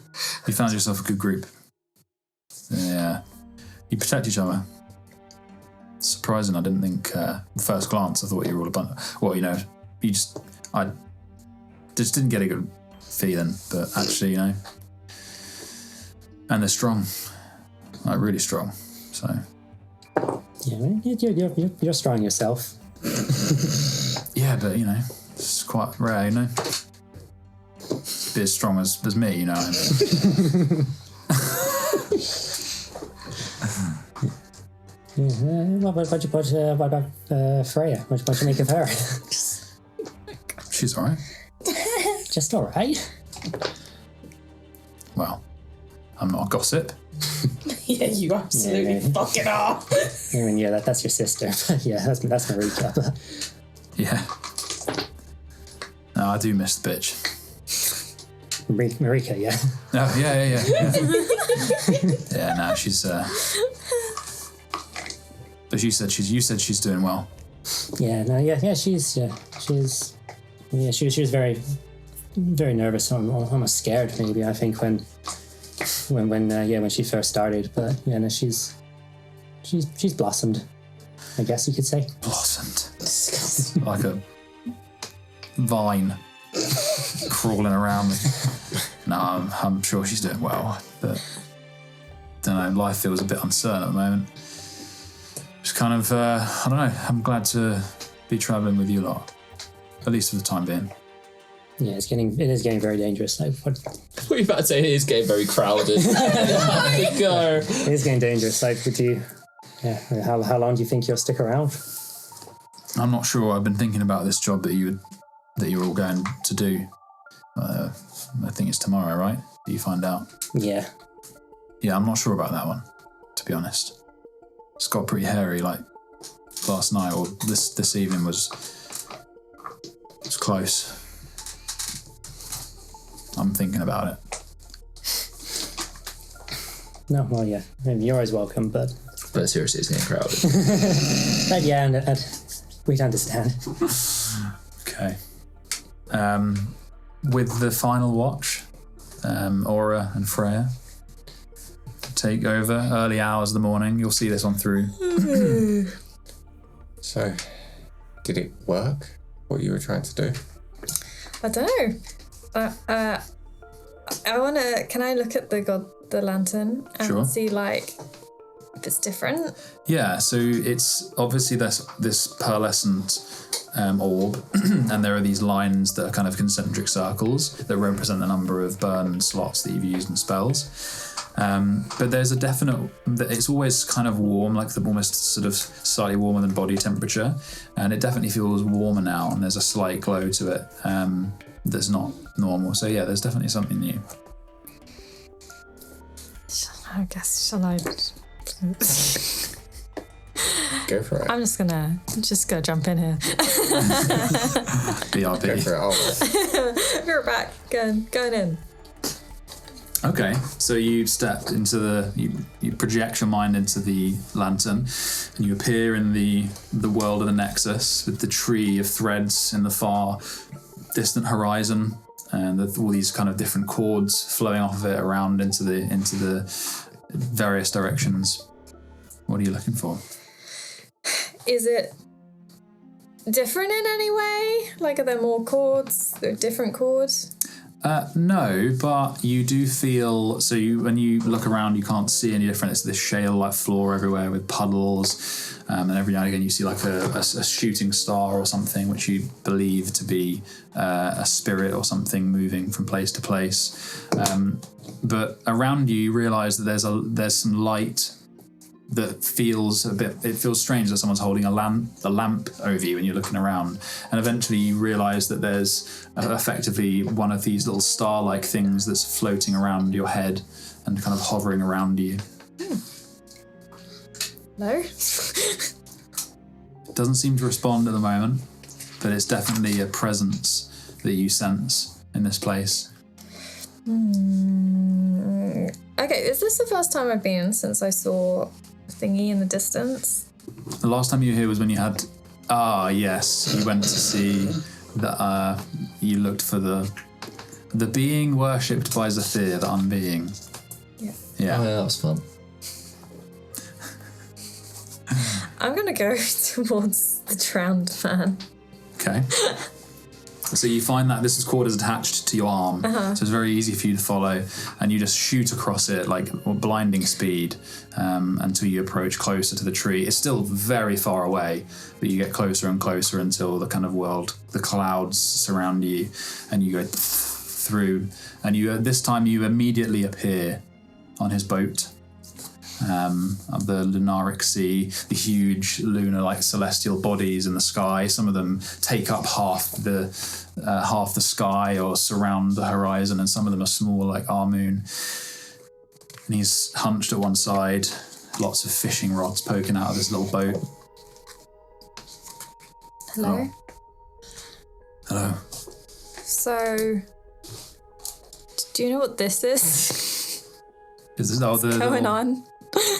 you found yourself a good group. Yeah. You protect each other. Surprising, I didn't think, first glance, I thought you were all a bunch. Well, I just didn't get a good feeling, but actually, and they're strong. Like, really strong. So. Yeah, you're strong yourself. Yeah, but, it's quite rare, Be as strong as me, what I mean? What about Freya? What you make of her? She's alright. Just alright. Well, I'm not a gossip. Yeah, you absolutely fucking are. I mean, yeah, that's your sister. But yeah, that's Marika. Yeah. No, I do miss the bitch. Marika, yeah. Oh, yeah. Yeah, no, she's, but you said she's doing well. Yeah, no, yeah, she was very, very nervous, almost scared maybe, I think, when she first started, but yeah, no, she's blossomed, I guess you could say. Blossomed. like a vine crawling around me. No, I'm sure she's doing well, but don't know. Life feels a bit uncertain at the moment. Just kind of, I don't know. I'm glad to be travelling with you lot, at least for the time being. Yeah, it is getting very dangerous. Like, what are you about to say? It is getting very crowded. Go. It is getting dangerous. Like, would you? Yeah. How long do you think you'll stick around? I'm not sure. I've been thinking about this job that you're all going to do. I think it's tomorrow, right? That you find out. Yeah. Yeah, I'm not sure about that one, to be honest. It's got pretty hairy. Like last night or this evening was close. I'm thinking about it. No, well, yeah. I mean, you're always welcome, but seriously, it's getting crowded. But yeah, and we'd understand. Okay. With the final watch, Aura and Freya take over early hours of the morning. You'll see this on through. So, did it work? What you were trying to do? I don't know. I wanna. Can I look at the lantern and see like if it's different? Yeah. So it's obviously this pearlescent orb, and there are these lines that are kind of concentric circles that represent the number of burn slots that you've used in spells. But there's a definite. It's always kind of warm, like almost sort of slightly warmer than body temperature, and it definitely feels warmer now. And there's a slight glow to it. That's not normal. So yeah, there's definitely something new. I guess, shall I? Go for it. I'm just gonna jump in here. BRB. Go for it. We're back. Going in. Okay, so you step into you project your mind into the lantern, and you appear in the world of the Nexus with the tree of threads in the far distant horizon, and all these kind of different chords flowing off of it around into the various directions. What are you looking for? Is it different in any way? Like, are there more chords? There are different chords? No, but you do feel, when you look around, you can't see any different. It's this shale-like floor everywhere with puddles, and every now and again you see like a shooting star or something, which you believe to be a spirit or something moving from place to place. But around you realise that there's some light that feels feels strange that someone's holding a lamp over you and you're looking around, and eventually you realise that there's effectively one of these little star-like things that's floating around your head and kind of hovering around you. No? Doesn't seem to respond at the moment, but it's definitely a presence that you sense in this place. Okay, is this the first time I've been since I saw thingy in the distance? The last time you were here was when you had... yes, you went to see that you looked for the being worshipped by Xethir, the unbeing. Yeah. Yeah. Oh, yeah, that was fun. I'm gonna go towards the drowned man. Okay. So you find that this cord is attached to your arm, so it's very easy for you to follow, and you just shoot across it like blinding speed until you approach closer to the tree. It's still very far away, but you get closer and closer until the kind of the clouds surround you, and you go through, and this time you immediately appear on his boat. Of the lunaric sea, the huge lunar like celestial bodies in the sky. Some of them take up half the sky or surround the horizon, and some of them are small like our moon. And he's hunched at one side, lots of fishing rods poking out of his little boat. Hello? Hello. So, do you know what this is? Is this what's going on?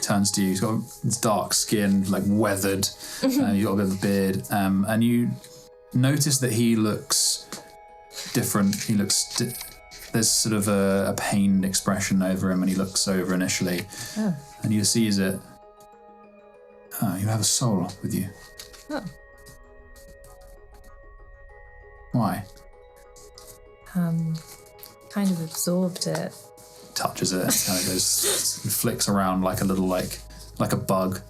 Turns to you. He's got this dark skin, like weathered. He's got a bit of a beard, and you notice that he looks different. He looks. There's sort of a pained expression over him when he looks over initially, and you sees it. Oh, you have a soul with you. Oh. Why? Kind of absorbed it. Touches it, kind of goes, flicks around like a little, like a bug.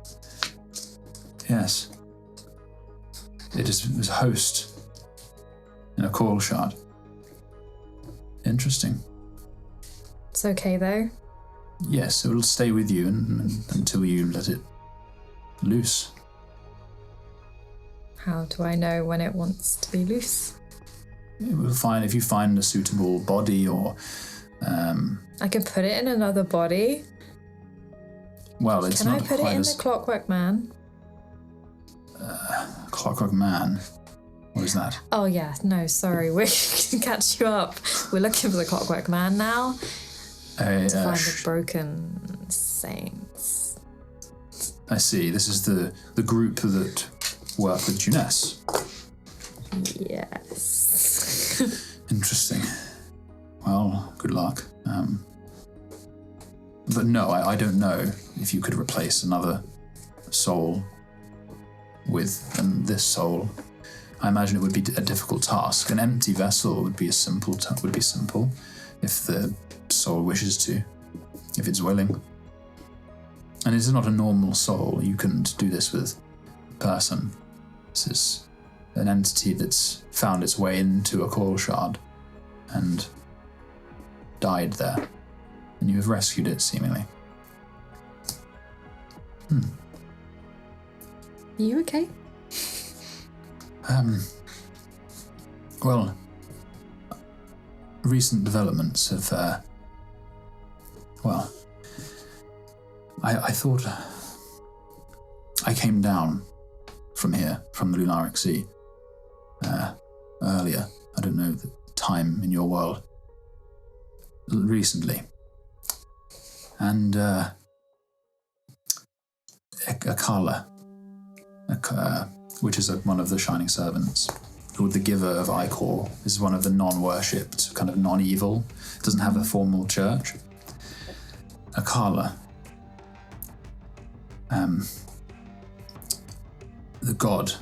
Yes. It was host in a coil shard. Interesting. It's okay though. Yes, it will stay with you until you let it loose. How do I know when it wants to be loose? It will find if you find a suitable body or. I can put it in another body. Well, it's Can not I put quite it in as the Clockwork Man? Clockwork Man. What is that? Oh yeah, no, sorry, we can catch you up. We're looking for the Clockwork Man now to find the broken saints. I see. This is the group that work with Juness. Yes. Interesting. Well, good luck. But no, I don't know if you could replace another soul with this soul. I imagine it would be a difficult task. An empty vessel would be simple if the soul wishes to, if it's willing. And it is not a normal soul. You couldn't do this with a person. This is an entity that's found its way into a coil shard and died there. And you have rescued it, seemingly. Are you okay? Well, recent developments have, I thought I came down from here, from the Lunaric Sea, earlier. I don't know the time in your world. Recently. And, Akala, which is one of the Shining Servants, called the Giver of Icor, is one of the non-worshipped, kind of non-evil. It doesn't have a formal church. Akala, the god,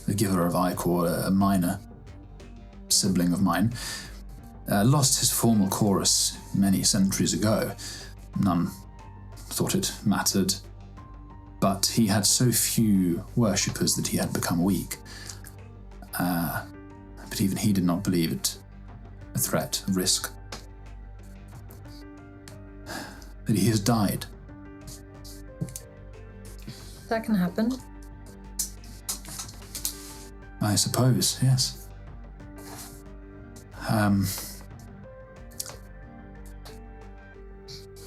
the Giver of Icor, a minor sibling of mine, lost his formal chorus many centuries ago. None thought it mattered, but he had so few worshippers that he had become weak. But even he did not believe it a threat, a risk. But he has died. That can happen. I suppose, yes.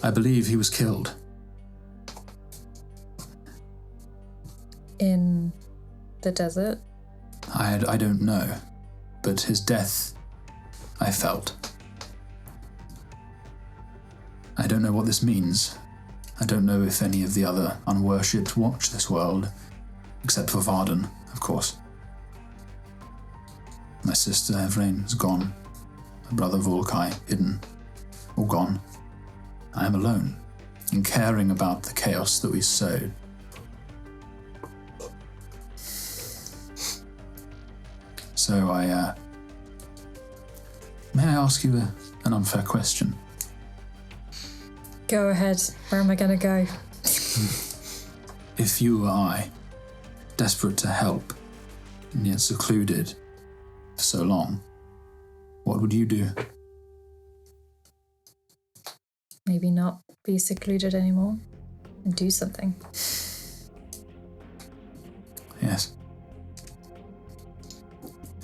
I believe he was killed. In the desert? I don't know, but his death, I felt. I don't know what this means. I don't know if any of the other unworshipped watch this world, except for Varden, of course. My sister Evrain is gone. My brother Volkai, hidden, or gone. I am alone, in caring about the chaos that we sowed. So may I ask you an unfair question? Go ahead. Where am I going to go? If you were I, desperate to help, and yet secluded for so long, what would you do? Maybe not be secluded anymore and do something. Yes.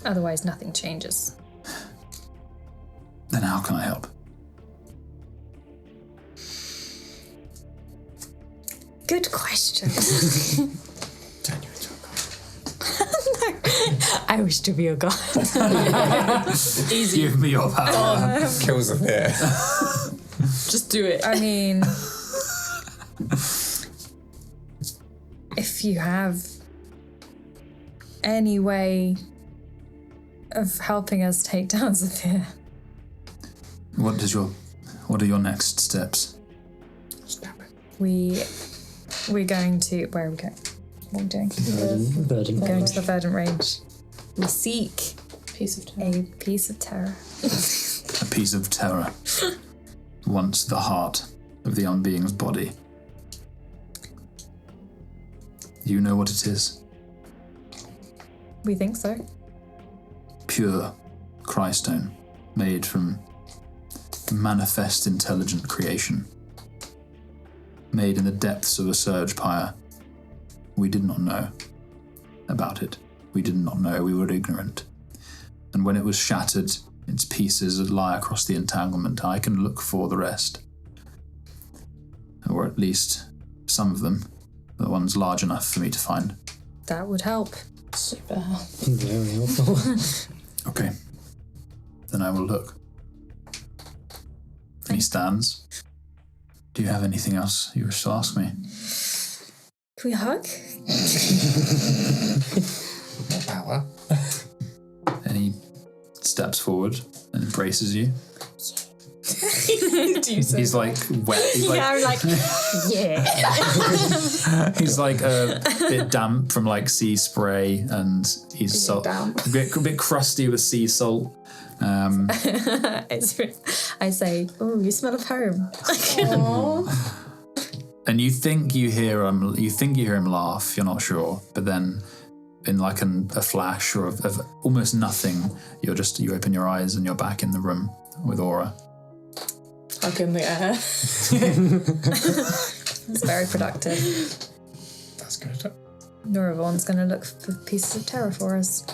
Otherwise, nothing changes. Then how can I help? Good question. Turn you into a god. No. I wish to be a god. Easy. Give me your power. Kills the fear. Just do it. I mean, if you have any way of helping us take down Xethir. What are your next steps? We're going to, where are we going? What are we doing? Verdant We're going range. to the Verdant Range. We seek Piece of terror. A piece of terror. A piece of terror. Once the heart of the unbeing's body. You know what it is? We think so. Pure crystone, made from manifest intelligent creation. Made in the depths of a surge pyre. We did not know about it. We did not know. We were ignorant. And when it was shattered, its pieces would lie across the entanglement. I can look for the rest. Or at least some of them. The ones large enough for me to find. That would help. Super help. Very helpful. Okay. Then I will look. And he stands. Do you have anything else you wish to ask me? Can we hug? More power. And he steps forward and embraces you. Do you say He's like wet. He's like, I'm like, yeah. he's like a bit damp from like sea spray, and he's salt, a bit crusty with sea salt. I say, oh, you smell of home. And you think you hear him. You think you hear him laugh. You're not sure, but then, in like a flash or of almost nothing, you open your eyes and you're back in the room with Aura. Hug in the air. It's very productive. That's good. Nora Vaughan's going to look for pieces of terror for us.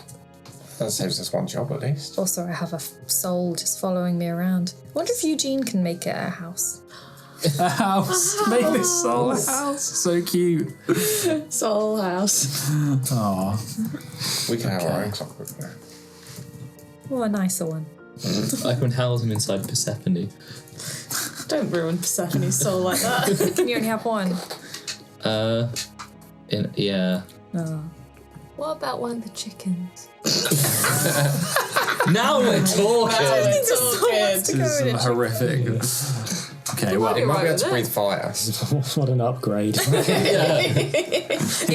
That saves us one job at least. Also, I have a soul just following me around. I wonder if Eugene can make it a house. A house. Make this soul a house. So cute. Soul house. Aw. We can have our own clockwork now. Oh, a nicer one. I can house him inside Persephone. Don't ruin Persephone's soul like that. Can you only have one? Yeah. Oh. What about one of the chickens? Now we're talking. This is horrific. Okay, well, It might be able to breathe fire. What an upgrade. you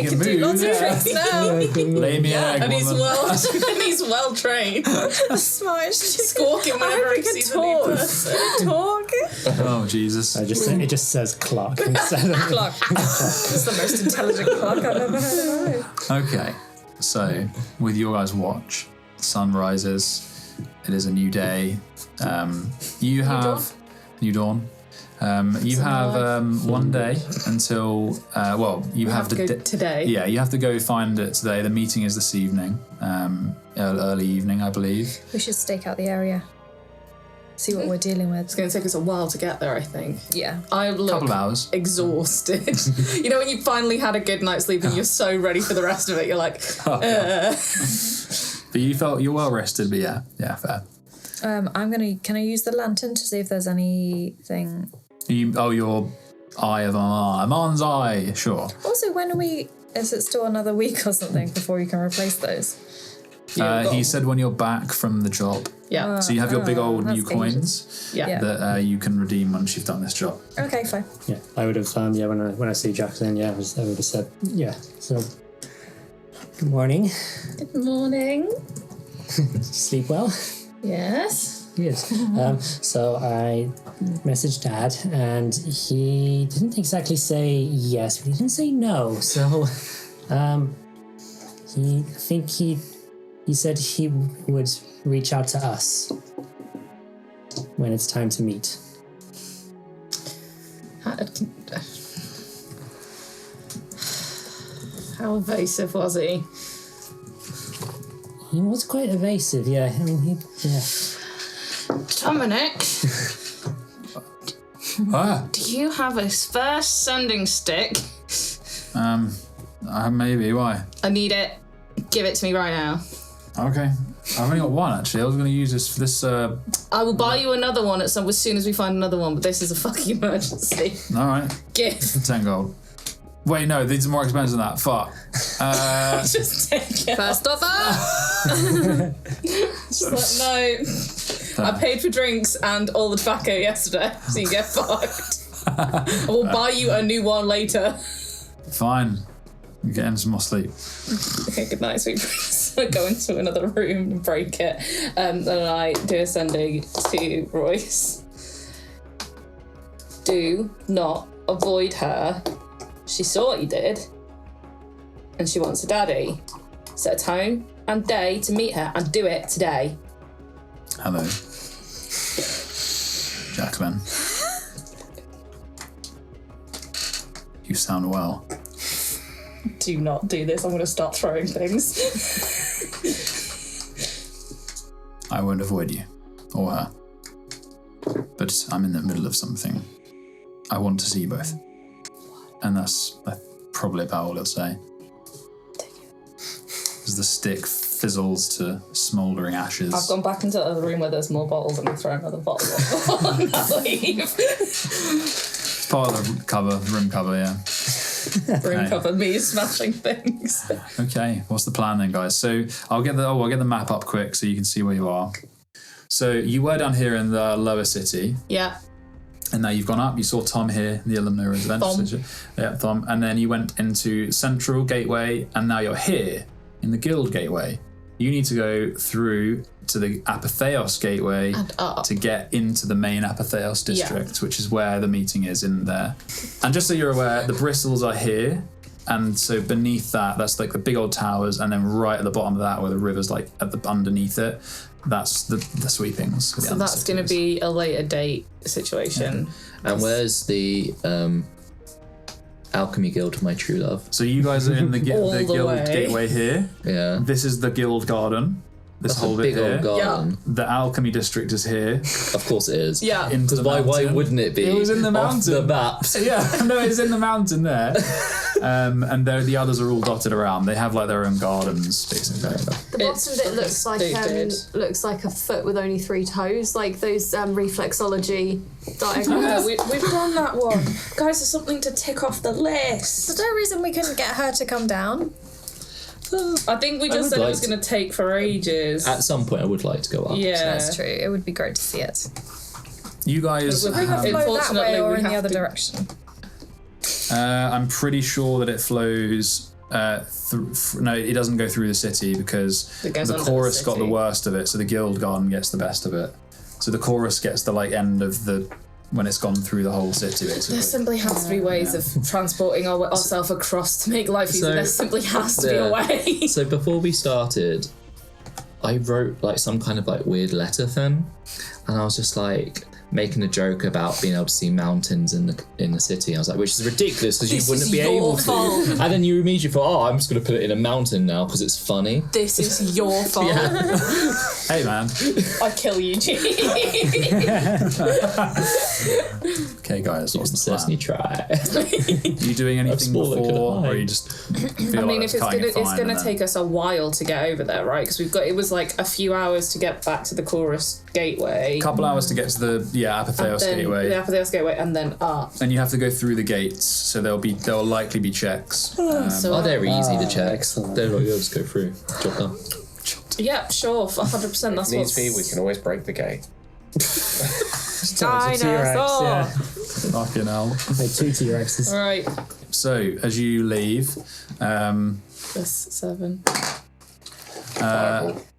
can move. Lots of tricks now. Lay me egg, And he's woman. well trained. Smashed. Squawking whenever he sees a new person. Talk. Oh, Jesus. It just says clock instead of Clock. It's the most intelligent clock I've ever heard of. Okay, so with your guys' watch, the sun rises. It is a new day. You have new dawn. You have one day until you have to go today. Yeah, you have to go find it today. The meeting is this evening, early evening, I believe. We should stake out the area. See what we're dealing with. It's going to take us a while to get there, I think. Yeah. I look Couple of hours. exhausted. You know when you finally had a good night's sleep and you're so ready for the rest of it, you're like, But you're well rested. But yeah, fair. Can I use the lantern to see if there's anything? Your eye of Amon's eye, sure. Also, is it still another week or something before you can replace those? He said when you're back from the job. yeah. So you have your big old new that's coins Yeah. that you can redeem once you've done this job. Okay, fine. Yeah, I would have when I see Jacqueline, I would have said, yeah. So good morning. Good morning. Sleep well? Yes. Good. So I messaged Dad, and he didn't exactly say yes, but he didn't say no. So, he said he would reach out to us when it's time to meet. How evasive was he? He was quite evasive, yeah. I mean, yeah. Dominic, Do you have a first sending stick? Maybe. Why? I need it. Give it to me right now. Okay. I've only got one, actually. I was going to use this for this... I will buy you another one as soon as we find another one, but this is a fucking emergency. All right. Gift. 10 gold. Wait, no, these are more expensive than that. Fuck. Just take it. First offer. Just like, no. I paid for drinks and all the tobacco yesterday, so you get fucked. I will buy you a new one later. Fine. I'm getting some more sleep. Okay, good night, sweet prince. I go into another room and break it. And I do ascending to Royce. Do not avoid her. She saw what you did, and she wants a daddy. Set a time and day to meet her, and do it today. Hello, Jacqueline. You sound well. Do not do this. I'm going to start throwing things. I won't avoid you or her, but I'm in the middle of something. I want to see you both, and that's probably about all I'll say. As the stick fizzles to smouldering ashes. I've gone back into the other room where there's more bottles, and I throw another bottle on that leave. It's part of the cover, room cover, yeah. Room cover, me smashing things. Okay, what's the plan then, guys? So I'll get the map up quick so you can see where you are. So you were down here in the lower city. Yeah. And now you've gone up. You saw Tom here, the alumni residence. Yeah, Tom. And then you went into Central Gateway, and now you're here in the Guild Gateway. You need to go through to the Apotheos Gateway to get into the main Apotheos district, which is where the meeting is in there. And just so you're aware, the bristles are here. And so beneath that, that's like the big old towers, and then right at the bottom of that, where the river's like underneath it, that's the sweepings. So that's going to be a later date situation. Yeah. And where's the Alchemy Guild, my true love? So you guys are in the Guild Gateway here. Yeah. This is the Guild Garden. This That's whole a bit big here. old garden. Yeah. The Alchemy District is here. Of course it is. Yeah. Because why wouldn't it be? It was in the mountain. Off the maps. Yeah, no, it's in the mountain there. And the others are all dotted around. They have like their own gardens, basically. The bottom bit looks like a foot with only 3 toes, like those reflexology diagrams. Yeah, we've done that one. Guys, there's something to tick off the list. There's no reason we couldn't get her to come down. I think we just said it was going to take for ages. At some point, I would like to go up. Yeah, that's true. It would be great to see it. You guys, Flow that way or in the other direction. I'm pretty sure that it flows. No, it doesn't go through the city because the chorus got the worst of it. So the Guild Garden gets the best of it. So the chorus gets the end of the. When it's gone through the whole city, basically. There simply has to be ways of transporting ourselves across to make life easier. There simply has to be a way. So before we started, I wrote some kind of weird letter thing, and I was just making a joke about being able to see mountains in the city. I was like, which is ridiculous because you wouldn't be able to. And then you immediately thought, I'm just going to put it in a mountain now because it's funny. This is your fault. Hey man, I kill you, G. Okay, guys, what's the plan? Try. Are you doing anything before, or you just feel if it's gonna take us a while to get over there, right? Because it was a few hours to get back to the chorus gateway. A couple hours to get to the Apotheos Gateway. The Apotheos Gateway, and then up. And you have to go through the gates, so there'll likely be checks. They're easy to check. You'll just go through. Job done. Yeah, sure, 100%. That's needs be. We can always break the gate. Dinosaur. Fucking hell. Like 2 T-Rexes. All right. So as you leave, That's 7.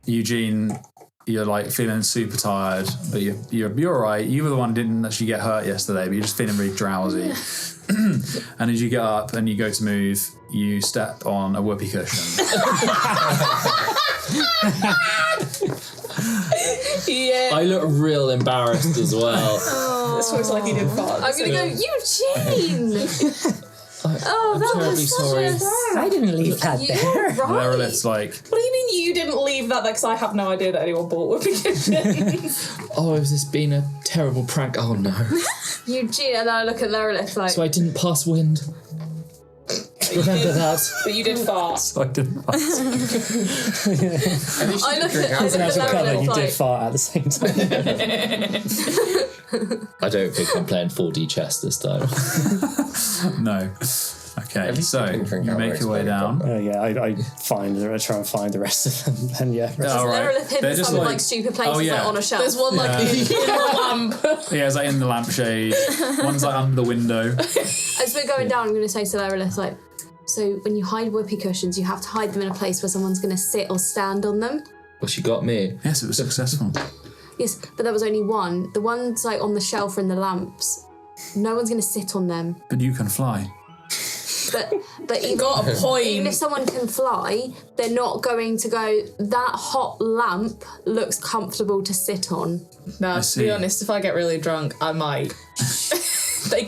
Eugene, you're feeling super tired, but you're alright. You were the one who didn't actually get hurt yesterday, but you're just feeling really drowsy. And as you get up and you go to move, you step on a whoopee cushion. Yeah. I look real embarrassed as well. This looks like he did fart. I'm gonna go, Eugene! That was such I didn't leave that there. Lilith's What do you mean you didn't leave that there? Because I have no idea that anyone bought whoopee cushions. Has this been a terrible prank? Oh no. Eugene, and I look at Lilith So I didn't pass wind. Remember that. But you did fart. So I didn't. I look at Lilith you did fart at the same time. I don't think I'm playing 4D chess this time. No. Okay, so you make your way down. I try and find the rest of them, and yeah. All right. Lilith hid some stupid places on a shelf. There's one in the lamp. Yeah, it's in the lampshade. One's under the window. As we're going down, I'm going to say to Lilith, So when you hide whoopee cushions, you have to hide them in a place where someone's going to sit or stand on them. Well, she got me. Yes, it was successful. Yes, but there was only one. The ones like on the shelf or in the lamps, no one's going to sit on them. But you can fly. But even, got a point. Even if someone can fly, they're not going to go, that hot lamp looks comfortable to sit on. No, to be honest, if I get really drunk, I might. They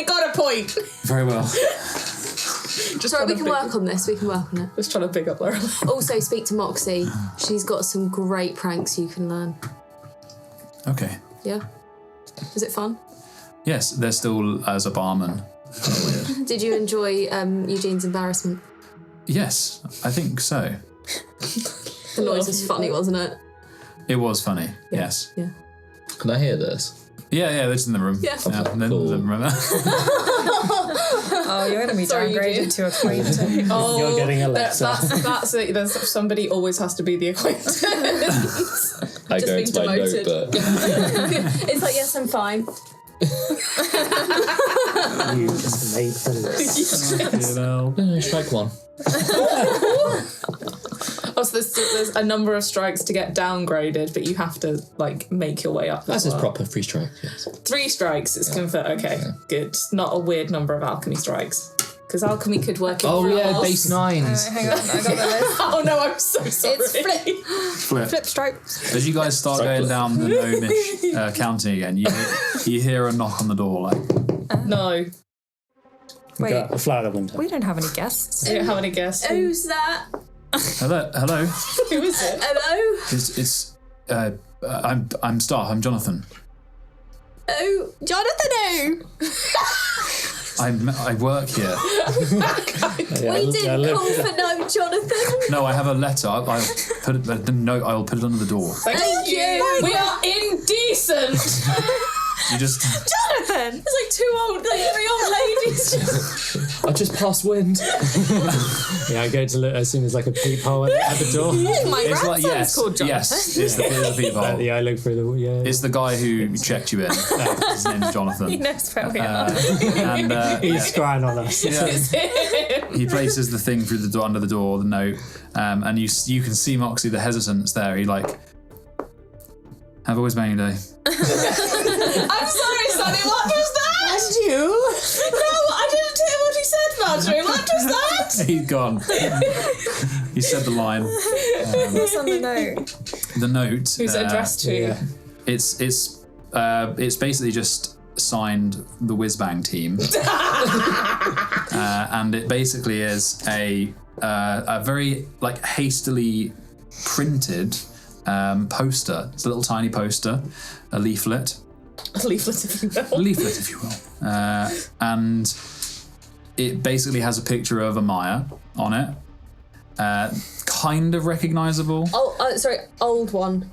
got a point. Very well. Sorry, we can work on this. We can work on it. Just trying to pick up Laura. Also, speak to Moxie. She's got some great pranks you can learn. Okay. Yeah? Was it fun? Yes, they're still as a barman. Did you enjoy Eugene's embarrassment? Yes, I think so. The noise was funny, wasn't it? It was funny, yes. Yeah. Can I hear this? Yeah, that's in the room. Yeah. Oh, you're going to be downgraded to Acquaintance. Oh, You're getting a letter. That's it. There's somebody always has to be the Acquaintance. I Just go being into my demoted. notebook. It's like, yes, I'm fine. You just made the list. No, strike one. Oh, so there's a number of strikes to get downgraded, but you have to like make your way up. That's as his well. proper free strike, yes. 3 strikes. It's confirmed. Okay, good. Not a weird number of alchemy strikes. Because alchemy could work in base 9s. Hang on, I got the list. Oh no, I'm so sorry. It's flip stripes. As you guys start going down the gnomish counting again, you hear a knock on the door, like... No. Wait, Got a fly out the window. we don't have any guests. I don't have any guess. Who's that? Hello. Who is it? Hello? I'm Star. I'm Jonathan. Oh, Jonathan, I work here. we didn't call for no Jonathan. No, I have a letter. I'll put it. The note. I'll put it under the door. Thank you. We are indecent. You just. Jonathan! It's like 2 old, like 3 old ladies. I just passed wind. Yeah, I go to look as soon as like a peephole at the door. My It's grandson's like called Jonathan. yes. It's the people. Yeah, I look through the It's the guy who checked you in. His name's Jonathan. He knows where we are. And He's scrying on us. he places the thing through the door, under the door, the note, and you can see Moxie, the hesitance there. He like, have a whiz-banging day. I'm sorry, Sonny, what was that? And you? No, I didn't hear what he said, Marjorie. What was that? He's gone. He said the line. What's on the note? The note. Who's it addressed to? Yeah. It's basically just signed the Whizbang team, and it basically is a very like hastily printed poster. It's a little tiny poster, a leaflet. A leaflet, if you will. A leaflet, if you will. And it basically has a picture of Ahmaya on it. Kind of recognisable. Oh, sorry, old one.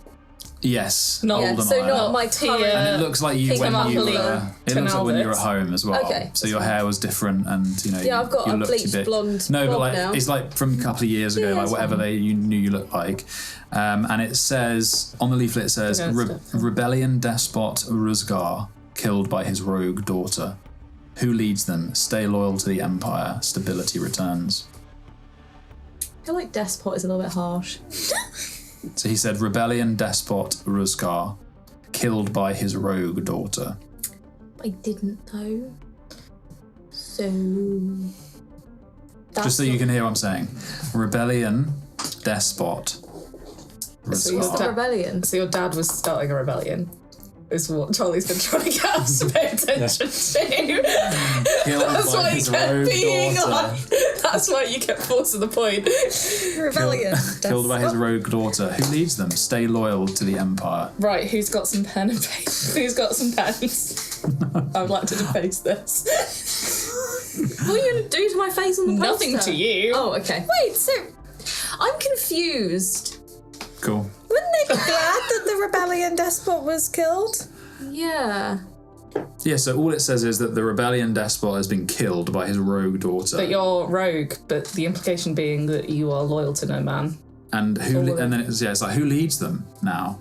Yes, Not- old yeah, Ahmaya. So not my current. And it looks like you Pick when them up you a little it to looks like when you were at Albert. home as well. Okay, So your hair was different, and Yeah, I've got you a looked bleached bit, blonde No, but bob like now. it's like from a couple of years ago, Yeah, like it's whatever you knew you looked like. And it says on the leaflet, it says Rebellion Despot Ruzgar killed by his rogue daughter. Who leads them? Stay loyal to the Empire. Stability returns. I feel like despot is a little bit harsh. So he said Rebellion Despot Ruzgar killed by his rogue daughter. I didn't know. So. Just so you can hear what I'm saying. Rebellion Despot So your, Ruzgar. dad, rebellion. so your dad was starting a rebellion. Is what Charlie's been trying to get us to pay attention to. That's why you kept being like. That's why you kept forcing the point. Rebellion. Killed by his rogue daughter. Who leads them? Stay loyal to the Empire. Right, who's got some pen and paper? Who's got some pens? I would like to deface this. What are you going to do to my face on the poster? Nothing to you. Oh, okay. Wait, so. I'm confused. Cool. Wouldn't they be glad that the rebellion despot was killed? Yeah. Yeah, so all it says is that the rebellion despot has been killed by his rogue daughter. But you're rogue, but the implication being that you are loyal to no man. And who? And then it's like who leads them now?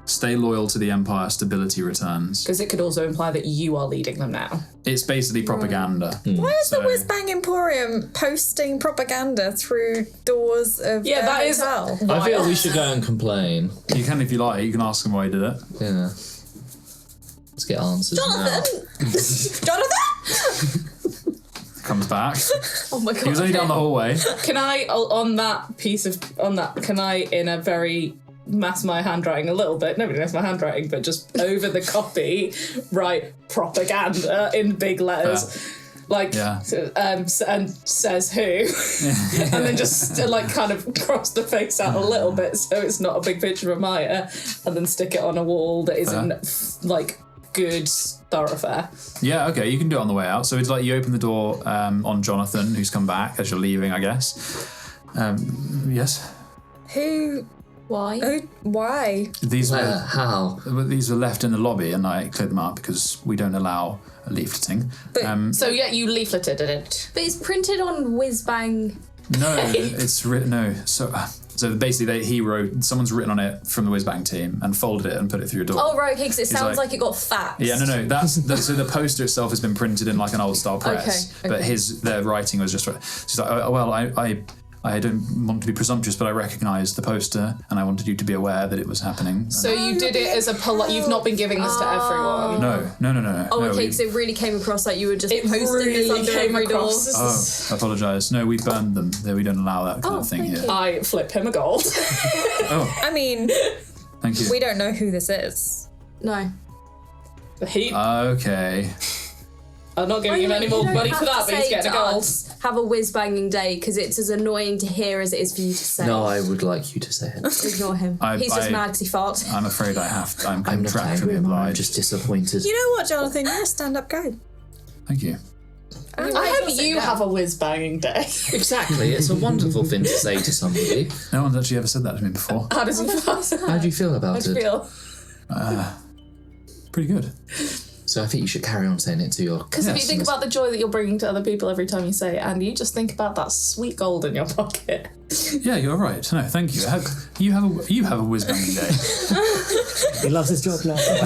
Stay loyal to the Empire, stability returns. Because it could also imply that you are leading them now. It's basically propaganda. Why is the Whiz-Bang Emporium posting propaganda through doors of their that is. hotel? I feel we should go and complain. You can if you like. You can ask them why he did it. Yeah. Let's get answers Jonathan! Jonathan! Comes back. Oh my god. He was only down the hallway. Can I, can I, in a very mass my handwriting a little bit, nobody knows my handwriting, but just over the copy, write propaganda in big letters. Like, and says who, and then just kind of cross the face out a little bit so it's not a big picture of Ahmaya, and then stick it on a wall that isn't good thoroughfare. Yeah, okay, you can do it on the way out. So it's like you open the door on Jonathan, who's come back as you're leaving, I guess. Yes? Who? Why? Why? These were how? These were left in the lobby, and I cleared them up because we don't allow leafleting. So you leafleted it. But it's printed on Whiz-Bang. No, it's written. No, so basically, someone's written on it from the Whiz-Bang team and folded it and put it through your door. Oh right, okay, because it sounds like it got faxed. Yeah, no, so the poster itself has been printed in like an old style press, Okay. but their writing was just. She's like, oh, well, I don't want to be presumptuous, but I recognised the poster and I wanted you to be aware that it was happening. So you did it as a you've not been giving this to everyone. No. Oh, okay, because it really came across like you were just posting really this under came every door. across. I apologise. No, we burned them. We don't allow that kind of thing here. I flip him a gold. I mean, Thank you. we don't know who this is. No. Okay. I'm not giving him any more money for that, but he's getting a gold. Have a whiz-banging day, because it's as annoying to hear as it is for you to say. No, I would like you to say it. Ignore him. He's just mad because he farted. I'm afraid I have. I'm I'm not contractually angry, I'm obliged. just disappointed. You know what, Jonathan? You're a stand-up guy. Thank you. I hope you have a whiz-banging day. Exactly, it's a wonderful thing to say to somebody. No one's actually ever said that to me before. How does he feel? How do you feel about How do you it? feel? Pretty good. So I think you should carry on saying it to your Because if you think about the joy that you're bringing to other people every time you say it, and you just think about that sweet gold in your pocket. Yeah, you're right. No, thank you. You have a whiz-banging day. He loves his job now. That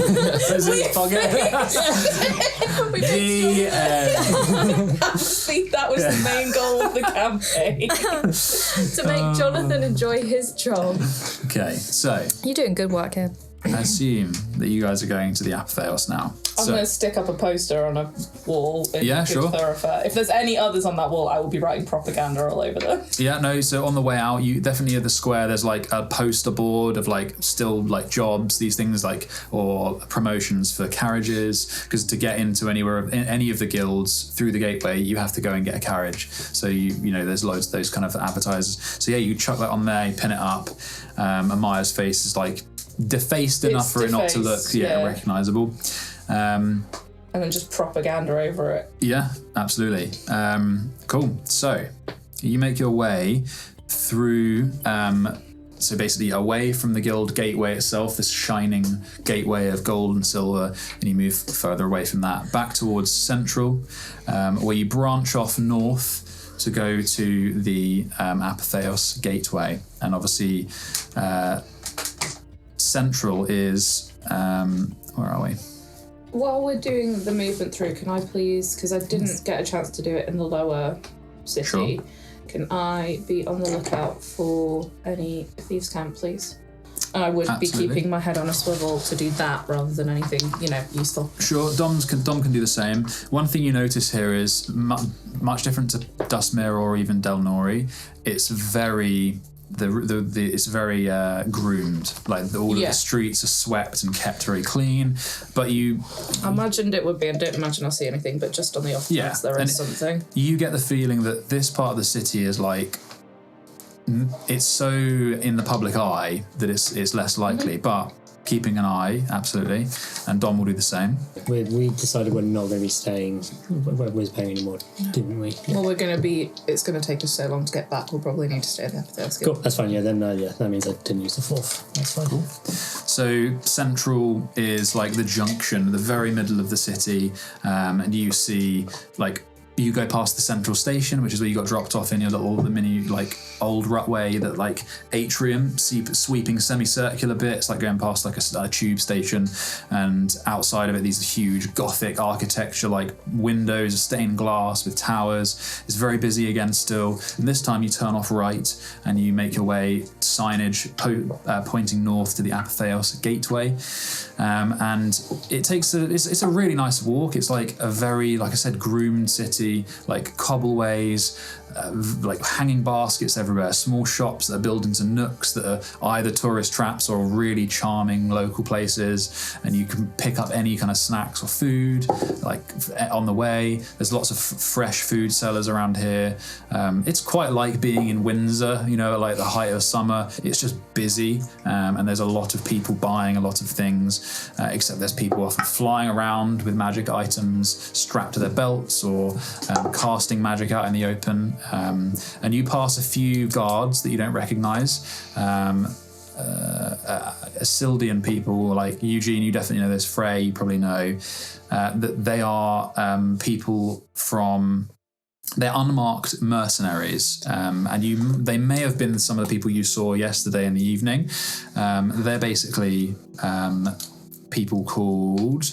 was the main goal of the campaign. To make Jonathan enjoy his job. Okay, so You're doing good work here. I assume that you guys are going to the Apotheos now. I'm going to stick up a poster on a wall in good thoroughfare. If there's any others on that wall, I will be writing propaganda all over them. Yeah, no, so on the way out, you definitely at the square, there's like a poster board of like still like jobs, these things like, or promotions for carriages, because to get into any of the guilds through the gateway, you have to go and get a carriage. So you know, there's loads of those kind of advertisers. So yeah, you chuck that on there, you pin it up, and Maya's face is like defaced enough for it not to look recognisable. And then just propaganda over it. Yeah, absolutely. Cool. So you make your way through, so basically away from the guild gateway itself, this shining gateway of gold and silver, and you move further away from that, back towards Central, where you branch off north to go to the Apotheos gateway. And obviously, Central is, where are we? While we're doing the movement through, can I please, because I didn't get a chance to do it in the lower city, can I be on the lookout for any thieves' camp, please? And I would be keeping my head on a swivel to do that rather than anything, useful. Sure, Dom can do the same. One thing you notice here is much different to Dustmere or even Del Nori. It's very it's very groomed. Like all of the streets are swept and kept very clean. But I imagined it would be. I don't imagine I'll see anything, but just on the off chance there is something. You get the feeling that this part of the city is like, it's so in the public eye that it's less likely. But keeping an eye, absolutely. And Dom will do the same. We decided we're not going to be staying where Whiz-Bang anymore, didn't we? Yeah. Well, it's going to take us so long to get back, we'll probably need to stay at the Apotheos Guild. Cool, that's fine, that means I didn't use the fourth. That's fine. Cool. So Central is like the junction, the very middle of the city, and you see like You go past the central station, which is where you got dropped off in your little mini like old rutway, that like atrium, sweeping semicircular bit. It's like going past like a tube station, and outside of it, these huge Gothic architecture, like windows of stained glass with towers. It's very busy again still. And this time you turn off right and you make your way signage pointing north to the Apotheos gateway. And it takes it's a really nice walk. It's like a very, like I said, groomed city, like cobbleways, like hanging baskets everywhere, small shops that are built into nooks that are either tourist traps or really charming local places, and you can pick up any kind of snacks or food like on the way. There's lots of fresh food sellers around here. It's quite like being in Windsor, you know, like the height of summer. It's just busy, and there's a lot of people buying a lot of things, except there's people often flying around with magic items strapped to their belts or casting magic out in the open. And you pass a few guards that you don't recognize. Sildian people, like Eugene, you definitely know this. Freya, you probably know. That they are people from... They're unmarked mercenaries, and they may have been some of the people you saw yesterday in the evening. They're basically people called...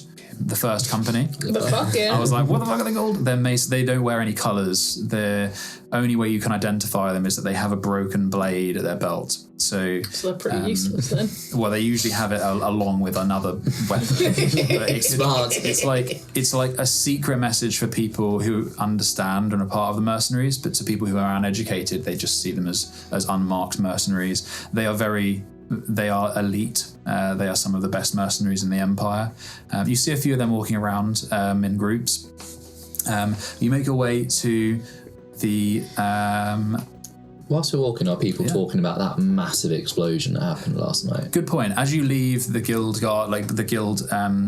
The First Company. The fucking. I was like, what the fuck are they called? They don't wear any colours. The only way you can identify them is that they have a broken blade at their belt. So they're pretty useless then. Well, they usually have it along with another weapon. Smart. It's like a secret message for people who understand and are part of the mercenaries, but to people who are uneducated, they just see them as unmarked mercenaries. They are elite. They are some of the best mercenaries in the Empire. You see a few of them walking around in groups. You make your way to the... Whilst we're walking, are people talking about that massive explosion that happened last night? Good point. As you leave the guild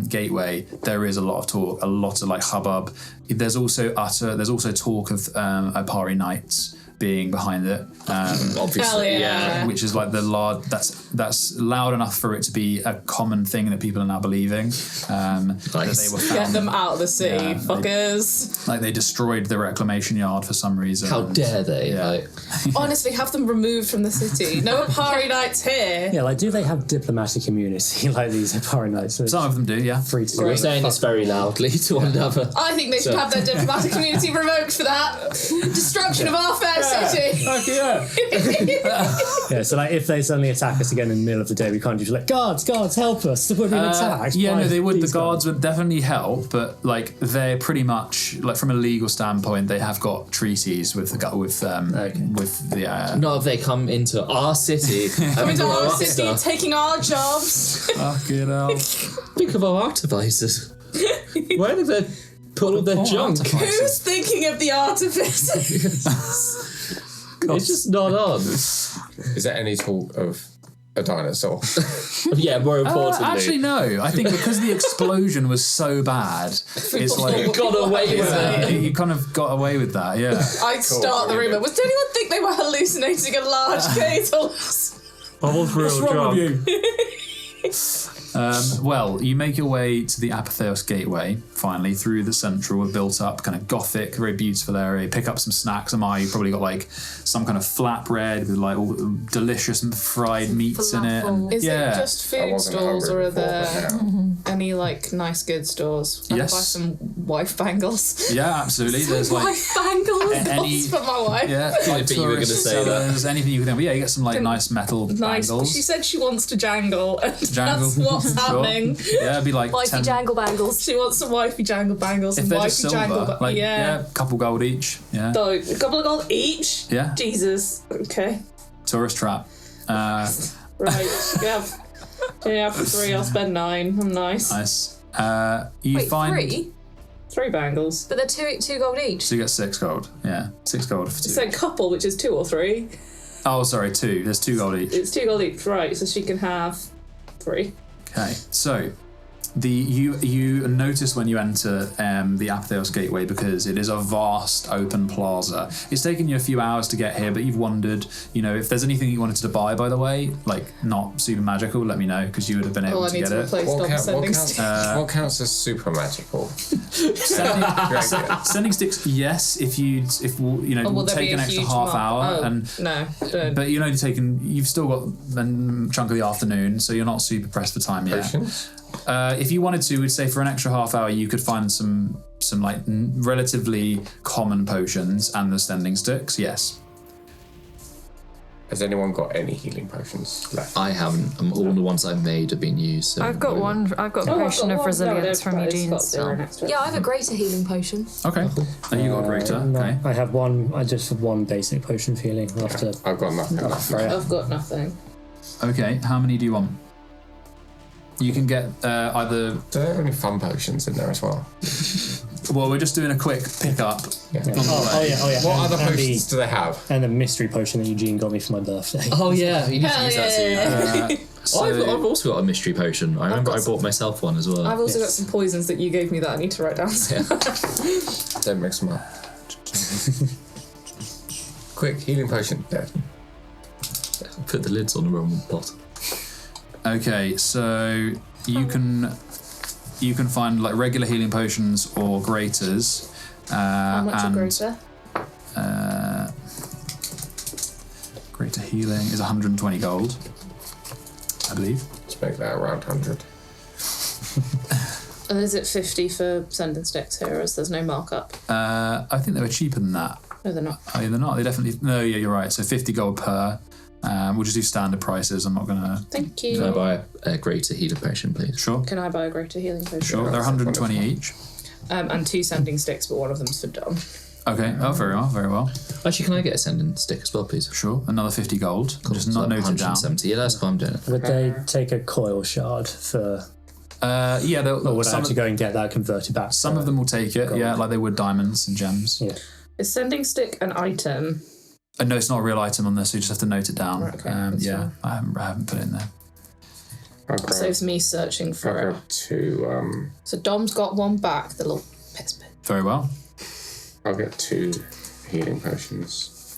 gateway, there is a lot of talk, a lot of like hubbub. There's also talk of Opari Knights being behind it, Obviously, yeah. Which is like that's loud enough for it to be a common thing that people are now believing. Nice. They were found, Get them out of the city, fuckers. They destroyed the reclamation yard for some reason. How dare they? Yeah. Like, Honestly, have them removed from the city. No Opari Knights here. Yeah, like, do they have diplomatic immunity like these Opari Knights? Some of them do, yeah. Free to we're saying this very loudly to one another. I think they should have their diplomatic immunity revoked for that. Destruction of our fair city. Fuck yeah. Yeah, so like if they suddenly attack us again in the middle of the day, we can't just like, guards, help us. We're being attacked. Yeah, no, they would. The guys. guards would definitely help, but like they're pretty much like from a legal standpoint, they have got treaties with the Not if they come into our city. Coming to our city, taking our jobs. Fucking hell. Think of our artificers. Where did they put all their junk? Who's thinking of the artificers? It's just not on. Is there any talk of a dinosaur? Yeah, more importantly. Actually, no. I think because the explosion was so bad, it's like You got away with it. you kind of got away with that. Yeah. I'd start the rumour. Did anyone think they were hallucinating a large beetle? What's wrong with you? Well, you make your way to the Apotheos gateway, finally, through the central, built-up, kind of Gothic, very beautiful area. Pick up some snacks. Ahmaya, you probably got like some kind of flatbread with like all delicious fried meats in it. And, Is it just food stalls, or are there any like nice good stores? Can I buy some wife bangles? Yeah, absolutely. There's like wife bangles for my wife. Yeah, I think you were going to say that. Anything you can think of. Yeah, you get some like nice metal bangles. She said she wants to jangle, and that's what's happening. Yeah, it'd be like Wifey 10... jangle bangles. She wants some wifey jangle bangles If and they're wifey just silver, jangle like, a couple gold each. Yeah. So, a couple of gold each? Yeah. Jesus. Okay. Tourist trap. Right. Yeah, for 3, I'll spend 9. I'm nice. Nice. Wait, find 3? 3 bangles. But they're two gold each. So you get 6 gold. Yeah, 6 gold for 2. It's a couple, which is 2 or 3. Oh, sorry, 2. There's 2 gold each. It's 2 gold each, right? So she can have 3. Okay, so You notice when you enter the Apotheos gateway, because it is a vast open plaza. It's taken you a few hours to get here, but you've wondered, if there's anything you wanted to buy, by the way, like not super magical, let me know, because you would have been able to get it. What counts as super magical? Sending sticks, yes. If we'll take an extra half hour, but you've still got a chunk of the afternoon, so you're not super pressed for time yet. Potions? If you wanted to, we'd say for an extra half hour, you could find some like relatively common potions and the sending sticks. Yes. Has anyone got any healing potions left? I haven't. All the ones I've made have been used. So I've got one. I've got a potion of resilience from Eugene still. Yeah, I have a greater healing potion. Okay. Oh, you got a greater. Okay. I have one. I just have one basic potion of healing. I've got nothing. I've got nothing. Okay. How many do you want? You can get either. Do they have any fun potions in there as well? Well, we're just doing a quick pickup. Yeah. Oh yeah. What other potions do they have? And the mystery potion that Eugene got me for my birthday. Oh yeah, you need to use that too. So I've also got a mystery potion. I remember I bought myself one as well. I've also got some poisons that you gave me that I need to write down. Don't mix them up. Quick, healing potion. Dead. Put the lids on the wrong bottle. Okay, so you can find like regular healing potions or graters. How much a greater? Greater healing is 120 gold, I believe. Let's make that around 100. And is it 50 for sending sticks here, as there's no markup? I think they were cheaper than that. No, they're not. Oh, yeah, they're not. They definitely. No, yeah, you're right. So 50 gold per. We'll just do standard prices. I'm not gonna. Thank you. Can I buy a greater healing potion, please? Sure. Can I buy a greater healing potion? Sure. They're 120 each. And 2 sending sticks, but one of them's for Dom. Okay. Oh, very well. Very well. Actually, can I get a sending stick as well, please? Sure. Another 50 gold. Cool. Just not noted down. 170. Yeah, that's fine. I'm doing it. Would they take a coil shard for? Yeah. Or would I have to go and get that converted back? Some of them will take it. Yeah, like they would diamonds and gems. Yeah. Is sending stick an item? No, it's not a real item on this, so you just have to note it down. Right, okay, yeah, I haven't put it in there. Saves me searching for it. 2. So Dom's got one back, the little piss bit. Very well. I'll get 2 healing potions.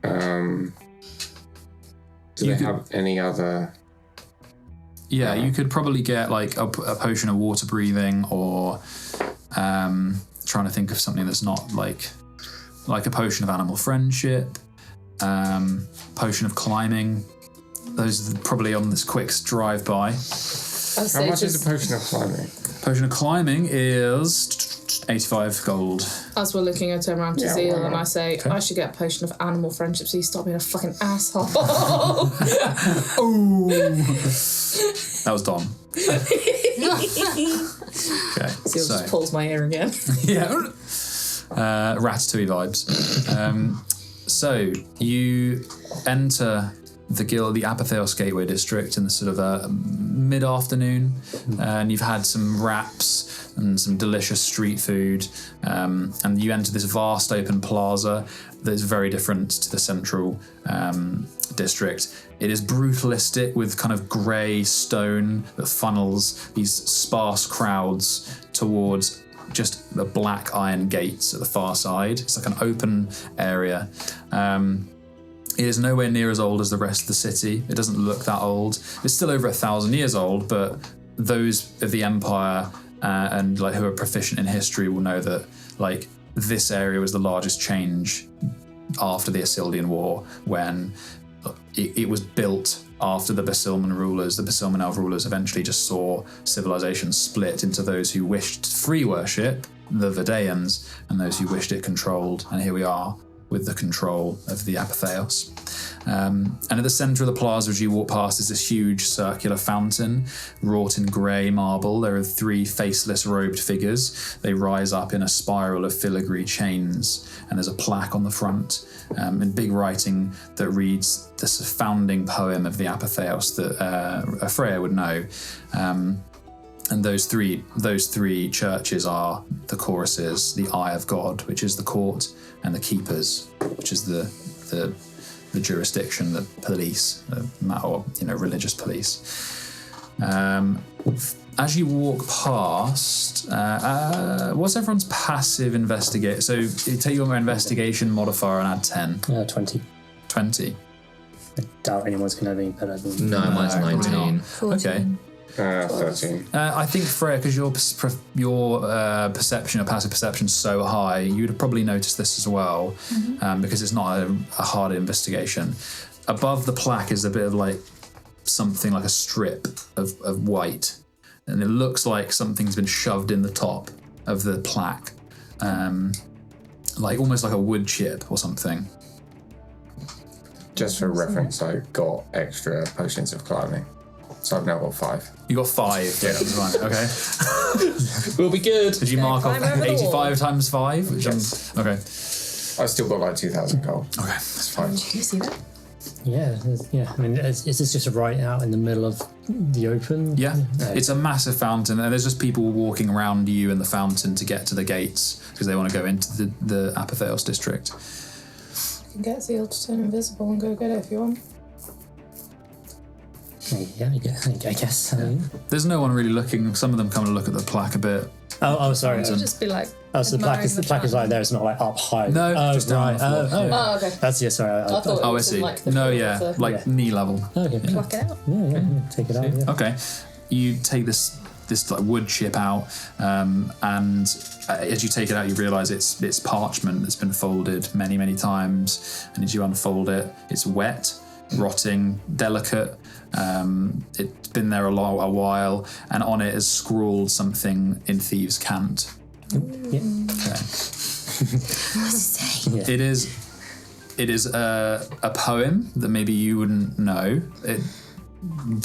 Do they have any other? Yeah, you could probably get like a potion of water breathing, or trying to think of something that's not like a potion of animal friendship, potion of climbing. Those are probably on this quick drive by. How much is a potion of climbing? Potion of climbing is 85 gold. As we're looking, I turn around to Zeal and I say, I should get a potion of animal friendship so you stop being a fucking asshole. Ooh. That was Dom. Okay. Zeal just pulls my ear again. Yeah. Ratatouille vibes. So you enter the guild, the Apotheos Gateway District, in the sort of mid-afternoon, and you've had some wraps and some delicious street food, and you enter this vast open plaza that's very different to the central district. It is brutalistic with kind of grey stone that funnels these sparse crowds towards just the black iron gates at the far side. It's like an open area. It is nowhere near as old as the rest of the city. It doesn't look that old. It's still over 1,000 years old, but those of the Empire and like who are proficient in history will know that like this area was the largest change after the Isildian War, when it was built after the Basilman rulers. The Basilman elf rulers eventually just saw civilization split into those who wished free worship, the Verdayans, and those who wished it controlled. And here we are with the control of the Apotheos. And at the centre of the plaza, as you walk past, is this huge circular fountain wrought in grey marble. There are 3 faceless robed figures. They rise up in a spiral of filigree chains, and there's a plaque on the front in big writing that reads this founding poem of the Apotheos that Freya would know. And those three churches are the choruses, the Eye of God, which is the court, and the keepers, which is the jurisdiction, the police, or religious police. And as you walk past, what's everyone's passive investigate? So you take your investigation modifier and add 10. 20. 20. I doubt anyone's going to have any better than... No, mine's 19. 14. Okay. 13. I think, Freya, because your perception, your passive perception is so high, you'd have probably noticed this as well, because it's not a hard investigation. Above the plaque is a bit of like something like a strip of white, and it looks like something's been shoved in the top of the plaque, like almost like a wood chip or something. Just for reference, I got extra potions of climbing. So I've now got 5. You got 5. Yeah, right. Okay. We'll be good. Did you mark off climb over the 85 times 5? Which okay. I still got like 2,000 gold. Okay. That's fine. Did you see that? Yeah. I mean, is this just right out in the middle of the open? Yeah, No. it's a massive fountain, and there's just people walking around you and the fountain to get to the gates because they want to go into the Apotheos district. You can get Zeal to turn invisible and go get it if you want. Yeah, I guess. There's no one really looking. Some of them come and look at the plaque a bit. Oh, sorry. It would just be like. So the plaque is like there. It's not like up high. No, just down right. the floor. Oh, okay. That's sorry. I thought it Oh, I was see. in, like, the No, floor yeah, of the- like knee level. Okay. Pluck it out. Yeah. Take it out. Yeah. Okay, you take this like wood chip out, and as you take it out, you realise it's parchment that's been folded many times. And as you unfold it, it's wet, rotting, delicate. It's been there a while, and on it is scrawled something in thieves' cant. Yeah. Okay. What's it say? Yeah. It is a poem that maybe you wouldn't know,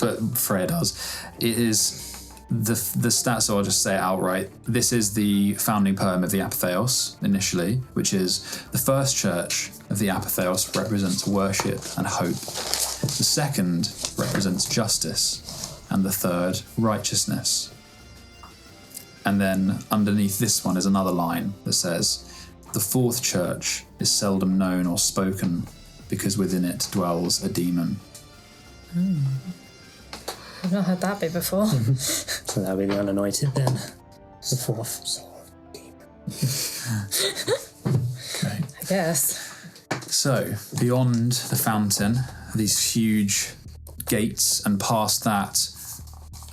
but Freya does. It is the stats, so I'll just say it outright. This is the founding poem of the Apotheos initially, which is: the first church of the Apotheos represents worship and hope. The second represents justice, and the third righteousness. And then underneath this one is another line that says: the fourth church is seldom known or spoken because within it dwells a demon. I've not heard that bit before. So that'll be the unanointed then. The fourth. Okay. I guess. So, beyond the fountain, these huge gates, and past that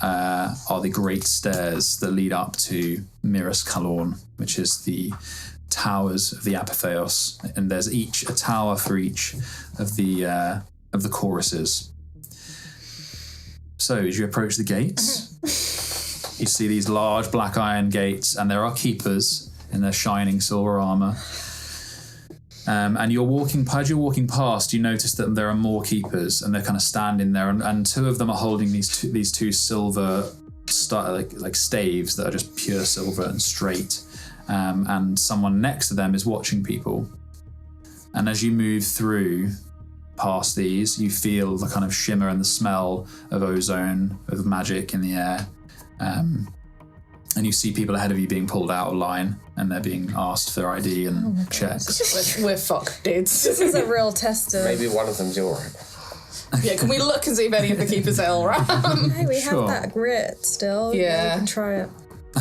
are the great stairs that lead up to Miras Kàlorn, which is the towers of the Apotheos, and there's a tower for each of the choruses. So, as you approach the gates, you see these large black iron gates, and there are keepers in their shining silver armour. And as you're walking past, you notice that there are more keepers, and they're kind of standing there, and 2 of them are holding these two silver like staves that are just pure silver and straight. And someone next to them is watching people. And as you move through past these, you feel the kind of shimmer and the smell of ozone, of magic in the air. And you see people ahead of you being pulled out of line, and they're being asked for their ID and checks. We're fucked, dudes. This is a real test of. Maybe one of them's your Yeah, can we look and see if any of the keepers are alright? Hey, we Sure. have that grit still. Yeah. We can try it.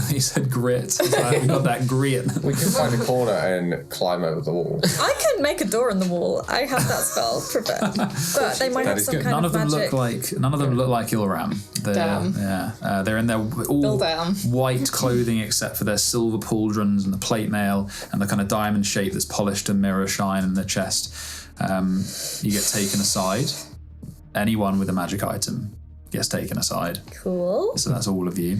He said grit. It's like, we got that grit. We can find a corner and climb over the wall. I can make a door in the wall. I have that spell prepared. But they might That have is some good. kind None of of them magic. look like Ilram. Damn. Yeah, they're in their all Bill down. white clothing except for their silver pauldrons and the plate mail and the kind of diamond shape that's polished and mirror shine in their chest. You get taken aside. Anyone with a magic item gets taken aside. Cool. So that's all of you.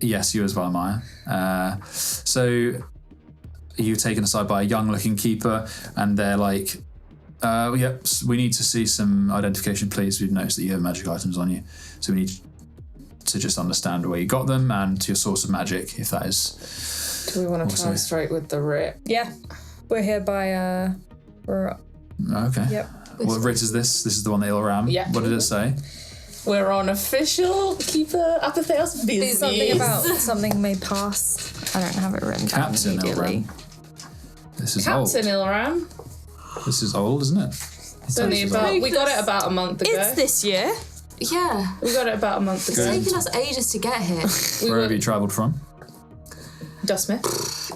Yes, you as well, Maya. So you're taken aside by a young-looking keeper, and they're like, yep, we need to see some identification, please. We've noticed that you have magic items on you. So we need to just understand where you got them and to your source of magic, if that is... Do we want to try Also- straight with the writ? Yeah. We're here by we're Okay. Yep. What writ is this? This is the one that Ilram. Yeah. What did it say? We're on official keeper Apotheos business. something about something may pass. I don't have it written down Captain immediately. Ilram. This is Captain old. Ilram. This is old, isn't it? It's only about, we got it about a month ago. It's this year. Yeah. We got it about a month ago. It's taken us ages to get here. Where have you travelled from? Dustmere.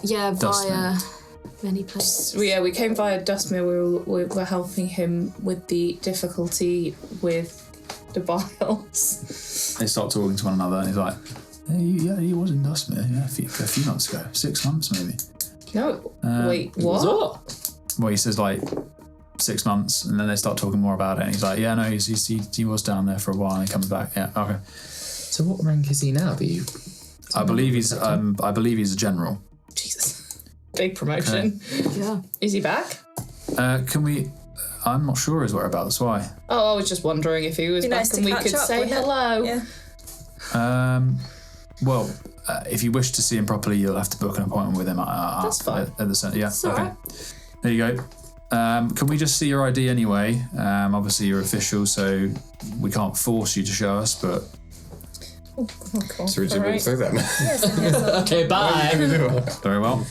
Yeah, via Dustmere. many places. We came via Dustmere. We were helping him with the difficulty with the vials. They start talking to one another, and he's like, "Yeah, he was in Dustmere. Yeah, a few months ago, 6 months maybe." No, wait, what? Well, he says like 6 months, and then they start talking more about it. And he's like, "Yeah, no, he was down there for a while, and he comes back." Yeah, okay. So what rank is he now? I believe he's a general. Jesus, big promotion. Okay. Yeah. Is he back? Can we? I'm not sure his whereabouts. Why? Oh, I was just wondering if he was Be back nice to and we catch could up say with him. hello. Yeah. Well, if you wish to see him properly, you'll have to book an appointment with him. That's fine. At the centre. Yeah. It's okay. alright. There you go. Can we just see your ID anyway? Obviously, you're official, so we can't force you to show us, but. Cool. So we just walk through them. Okay, bye. Very well.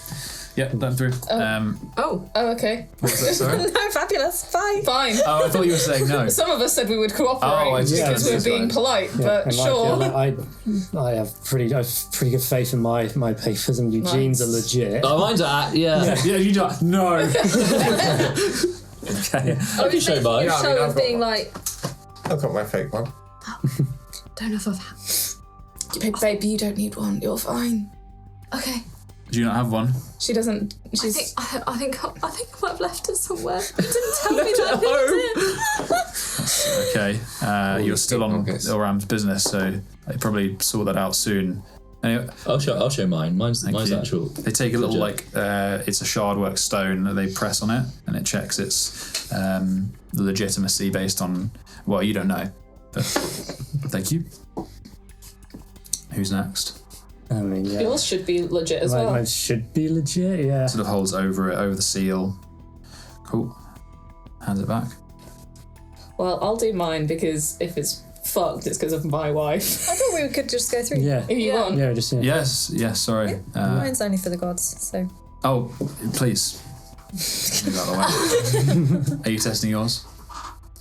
Yeah, done through. Oh. Oh, okay. What's that, sorry? No, fabulous. Bye. Fine. Oh, I thought you were saying no. Some of us said we would cooperate Oh, I see. because we were That's being right. polite, but and sure. I have pretty good faith in my papers, and Eugene's are legit. Oh, mine's at, yeah. Yeah, you don't. No. Okay. I can show mine. Yeah, I mean, Show I've of got being one. like, I've got my fake one. don't know if I've had. Babe, you don't need one. You're fine. Okay. Do you not have one? She doesn't. I She's. think I might have left it somewhere. You didn't tell me that. Okay. You're still on pockets. Ilram's business, so they probably sort that out soon. Anyway, I'll show mine. Mine's you. actual. they take a little legit. it's a shardwork stone that they press on it, and it checks its legitimacy based on. Well, you don't know, but thank you. Who's next? I mean, yeah. Yours should be legit as well. Mine should be legit, yeah. Sort of holds over the seal. Cool. Hands it back. Well, I'll do mine because if it's fucked, it's because of my wife. I thought we could just go through. Yeah. If you want. Yeah, just Yes. Sorry. Mine's only for the gods, so. Oh, please. Move out of the way. Are you testing yours?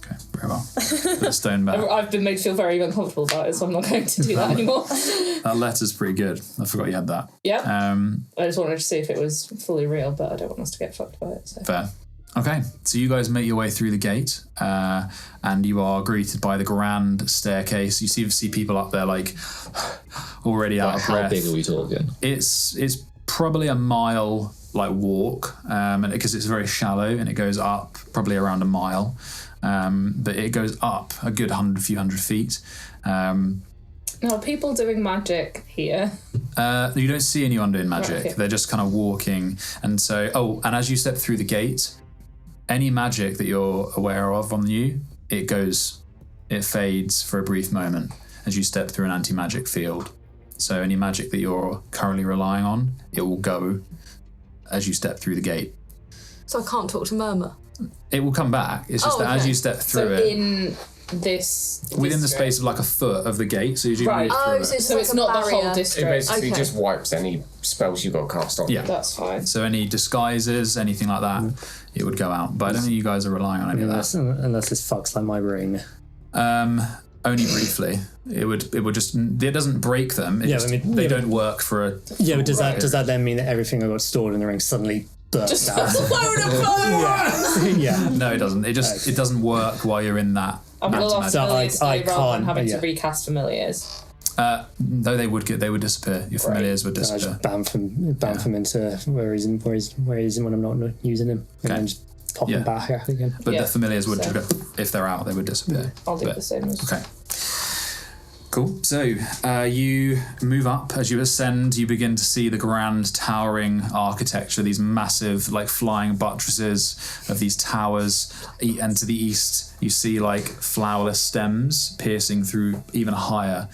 Okay, very well. Put the stone back. I've been made to feel very uncomfortable about it, so I'm not going to do that anymore. That letter's pretty good. I forgot you had that. Yeah. I just wanted to see if it was fully real, but I don't want us to get fucked by it. So. Fair. Okay, so you guys make your way through the gate, and you are greeted by the grand staircase. You see people up there, like, already out of How breath. big are we talking? It's probably a mile, like, walk, and because it's very shallow, and it goes up probably around a mile. But it goes up a good few hundred feet. Now, are people doing magic here? You don't see anyone doing magic. Right, okay. They're just kind of walking. And so, and as you step through the gate, any magic that you're aware of on you, it fades for a brief moment as you step through an anti-magic field. So any magic that you're currently relying on, it will go as you step through the gate. So I can't talk to Murmur. It will come back. It's just that as you step through it, in this within the district. space of like a foot of the gate, so as you Right. move through it. So it's like a not the whole barrier. It district. basically Okay. just wipes any spells you've got cast on. Yeah. That's fine. So any disguises, anything like that, it would go out. But I don't think you guys are relying on any of that. unless this fucks like my ring. Only briefly. It would just. It doesn't break them. It Yeah, just, I mean, they yeah, don't work for a. Yeah, but does that then mean that everything I got stored in the ring suddenly bursts out? Yeah. No, it doesn't. It just it doesn't work while you're in that. I'm going to anti-magic. lost So familiars I stay rather than can't- having yeah. to recast familiars. No, they would disappear. Your familiars would I disappear. just bamf him into where he's in when I'm not using him, and Okay. then just pop Yeah. him back out again. But Yeah, the familiars would, so- if they're out, they would disappear. I'll do But- the same as... Okay. Cool. So you move up. As you ascend, you begin to see the grand towering architecture, these massive, like, flying buttresses of these towers. And to the east, you see, like, flowerless stems piercing through even higher.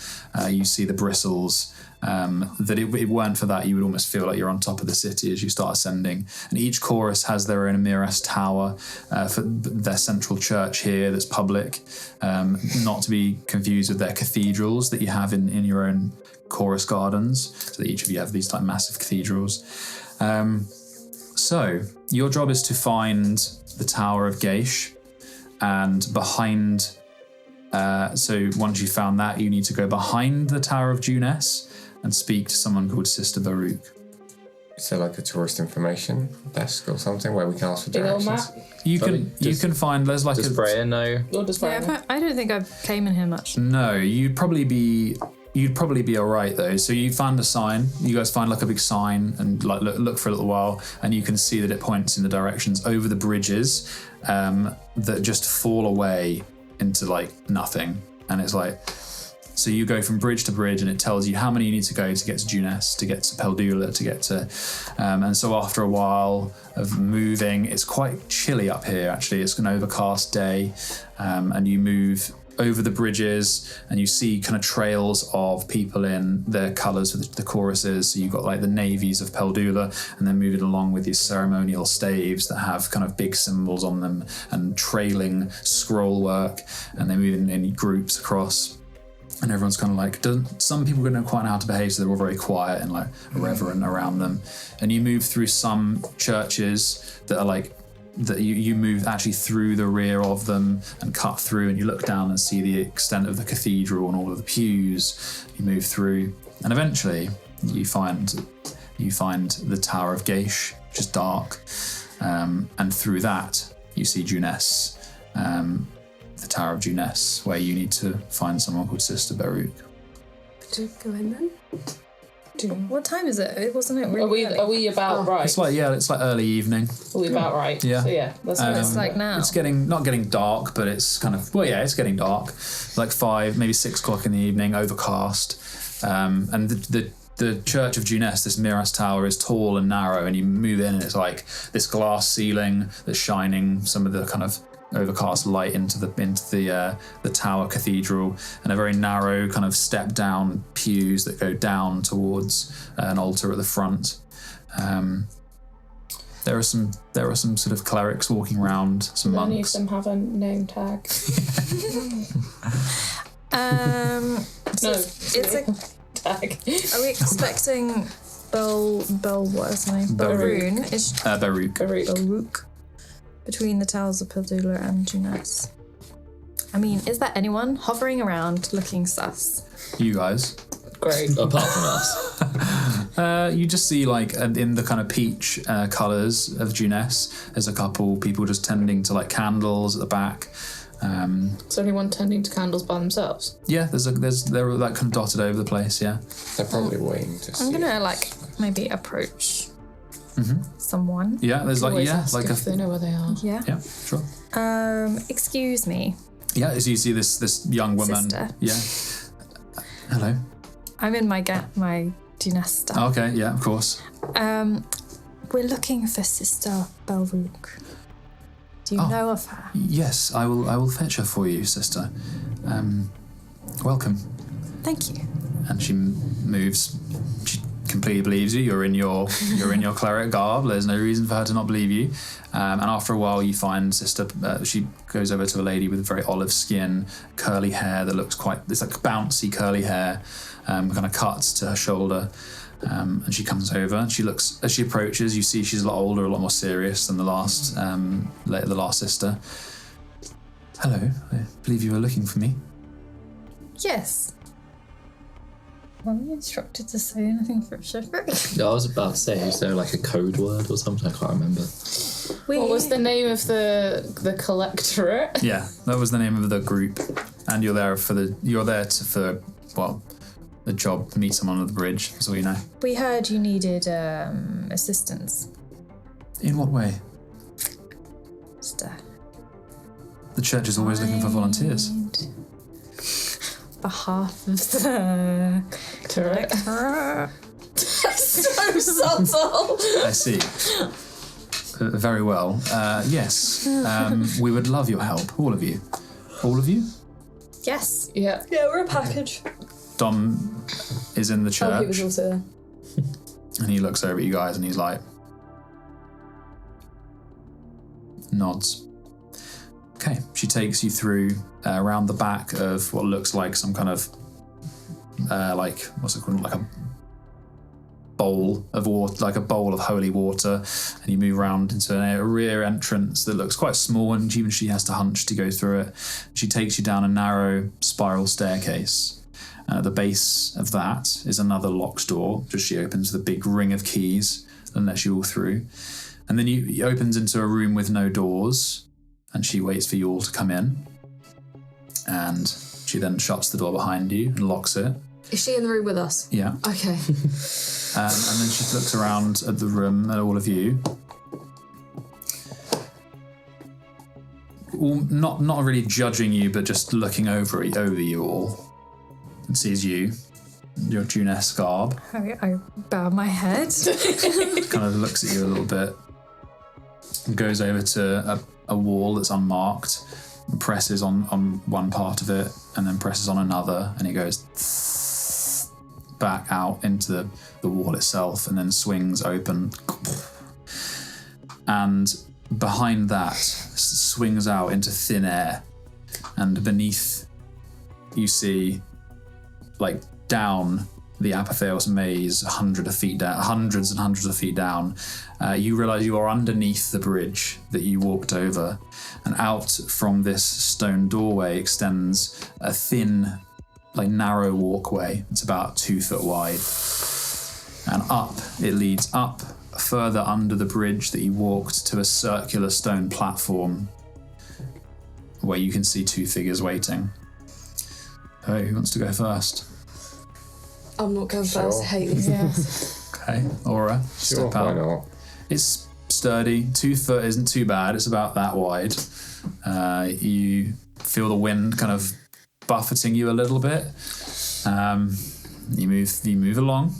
You see the bristles. That if it weren't for that, you would almost feel like you're on top of the city as you start ascending. And each chorus has their own Miras tower for their central church here that's public, not to be confused with their cathedrals that you have in your own chorus gardens. So that each of you have these like massive cathedrals. So your job is to find the Tower of Geish, and behind So once you found that, you need to go behind the Tower of Juness and speak to someone called Sister Baruch. Is there like a tourist information desk or something where we can ask for directions? You can find, there's like does Freya know? Or does Freya know? I don't think I came in here much. No, you'd probably be all right though. So you found a sign. You guys find like a big sign and like look for a little while, and you can see that it points in the directions over the bridges that just fall away into like nothing. And it's like, so you go from bridge to bridge, and it tells you how many you need to go to get to Juness, to get to Peldula, to get to, and so after a while of moving, it's quite chilly up here. Actually, it's an overcast day, and you move over the bridges, and you see kind of trails of people in their colours with the choruses. So you've got like the navies of Peldula, and then moving along with these ceremonial staves that have kind of big symbols on them and trailing scroll work, and they move in groups across. And everyone's kind of like, some people don't quite know how to behave, so they're all very quiet and like reverent around them. And you move through some churches that are like, that you move actually through the rear of them and cut through, and you look down and see the extent of the cathedral and all of the pews. You move through, and eventually you find the Tower of Gaish, which is dark, and through that you see Juness, the Tower of Juness, where you need to find someone called Sister Baruch. To go in then? What time is it? It wasn't it really early? Are we about right? It's like early evening. Are we about right? Yeah. So yeah, that's It's like now. It's not getting dark, but it's kind of, it's getting dark. Like 5, maybe 6 o'clock in the evening, overcast. And the Church of Juness, this Miras Tower, is tall and narrow, and you move in and it's like this glass ceiling that's shining some of the kind of overcast light into the tower cathedral, and a very narrow kind of step down pews that go down towards an altar at the front. There are some sort of clerics walking around, some monks. Any of them have a name tag. So it's a tag. Are we expecting what is her name? Baruch. Baruch. Between the towers of Peldula and Juness. I mean, is there anyone hovering around looking sus? You guys. Great. Apart from us. You just see like in the kind of peach colours of Juness, there's a couple people just tending to like candles at the back. Is anyone tending to candles by themselves? Yeah, they're like kind of dotted over the place. Yeah, they're probably waiting to see. I'm gonna like maybe approach someone. Yeah, there's like if they know where they are. Yeah, sure. Excuse me. Yeah, as you see this young woman. Sister. Yeah. Hello. I'm in my Juness stuff. Okay, yeah, of course. We're looking for Sister Baruch. Do you know of her? Yes, I will fetch her for you, sister. Welcome. Thank you. And she moves. She completely believes you. You're in your cleric garb. There's no reason for her to not believe you. And after a while, you find Sister. She goes over to a lady with very olive skin, curly hair that looks it's like bouncy curly hair, kind of cuts to her shoulder. And she comes over and she looks, as she approaches, you see she's a lot older, a lot more serious than the last sister. Hello, I believe you were looking for me. Yes. Were we instructed to say anything specific? I was about to say, is there like a code word or something? I can't remember. What was the name of the collectorate? Yeah, that was the name of the group, and you're there for the job, meet someone on the bridge, that's all you know. We heard you needed assistance. In what way? Sister. The church is always looking for volunteers. Behalf of the collectorate. So subtle. I see. Very well. Yes. We would love your help, all of you. All of you? Yes. Yeah. Yeah, we're a package. Dom is in the church. Oh, he was also there. And he looks over at you guys and he's like, nods. Okay, she takes you through around the back of what looks like some kind of what's it called, like bowl of water, like a bowl of holy water, and you move around into a rear entrance that looks quite small, and even she has to hunch to go through it. She takes you down a narrow spiral staircase. At the base of that is another locked door, just she opens the big ring of keys and lets you all through. And then he opens into a room with no doors, and she waits for you all to come in. And she then shuts the door behind you and locks it. Is she in the room with us? Yeah. Okay. And then she looks around at the room at all of you. Not really judging you, but just looking over you all. And sees you, your Juness garb. I bow my head. Kind of looks at you a little bit. And goes over to a wall that's unmarked. And presses on one part of it, and then presses on another, and it goes back out into the wall itself, and then swings open. And behind that swings out into thin air, and beneath you see, like, down the Apotheos maze, hundreds and hundreds of feet down, you realise you are underneath the bridge that you walked over, and out from this stone doorway extends a thin, like, narrow walkway. It's about 2 foot wide, and it leads up further under the bridge that you walked to a circular stone platform where you can see 2 figures waiting. Oh, who wants to go first? I'm not going first. I hate these things. Okay, Aura, step out. Why not? It's sturdy. 2 foot isn't too bad. It's about that wide. You feel the wind kind of buffeting you a little bit. You move along.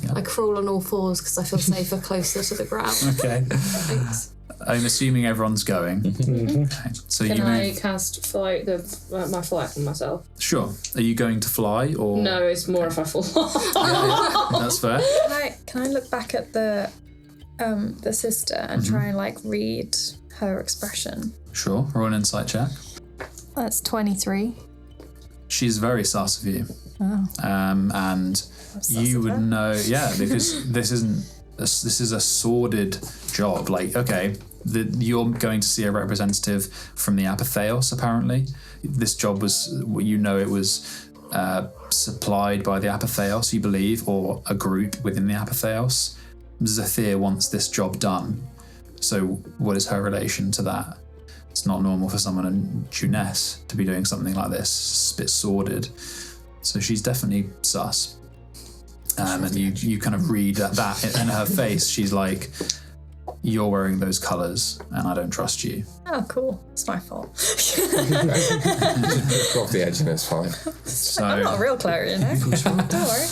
Yep. I crawl on all fours because I feel safer closer to the ground. Okay. Thanks. I'm assuming everyone's going. Okay. So Can you I move. cast my flight on myself? Sure. Are you going to fly or? No, it's more if I fall. That's fair. Can I look back at the sister and try and, like, read her expression? Sure. Roll an insight check. That's 23. She's very sus of you. Oh. And you would know, because this is a sordid job. Like, okay, you're going to see a representative from the Apotheos, apparently. This job was, it was supplied by the Apotheos, you believe, or a group within the Apotheos. Xethir wants this job done. So what is her relation to that? It's not normal for someone in Juness to be doing something like this. It's a bit sordid. So she's definitely sus. And you kind of read that in her face. She's like, you're wearing those colours and I don't trust you. Oh, cool. It's my fault. Go off the edge and it's fine. So, I'm not a real cleric, you know? Don't worry.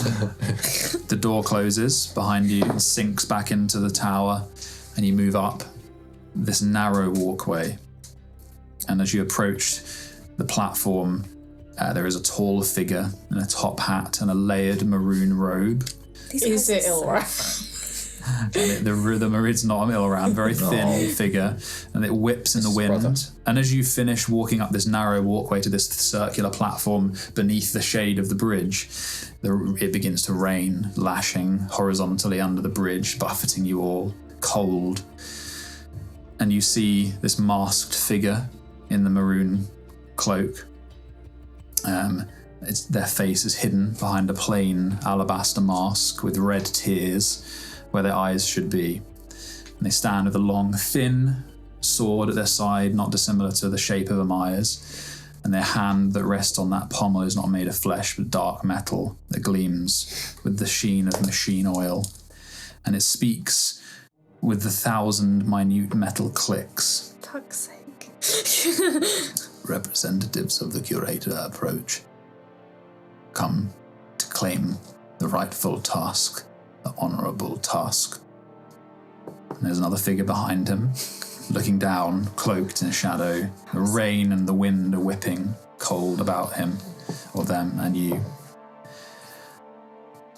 The door closes behind you and sinks back into the tower, and you move up this narrow walkway. And as you approach the platform, there is a tall figure in a top hat and a layered maroon robe. Is it Ilra? And it's not a mill around, very thin figure, and it whips in the wind. Brother. And as you finish walking up this narrow walkway to this circular platform beneath the shade of the bridge, it begins to rain, lashing horizontally under the bridge, buffeting you all, cold. And you see this masked figure in the maroon cloak. Their face is hidden behind a plain alabaster mask with red tears where their eyes should be. And they stand with a long, thin sword at their side, not dissimilar to the shape of Ahmaya's. And their hand that rests on that pommel is not made of flesh, but dark metal that gleams with the sheen of machine oil. And it speaks with 1,000 minute metal clicks. Fuck's sake. Representatives of the curator approach. Come to claim the rightful task, the honourable task. And there's another figure behind him, looking down, cloaked in a shadow. The rain and the wind are whipping cold about him, or them, and you.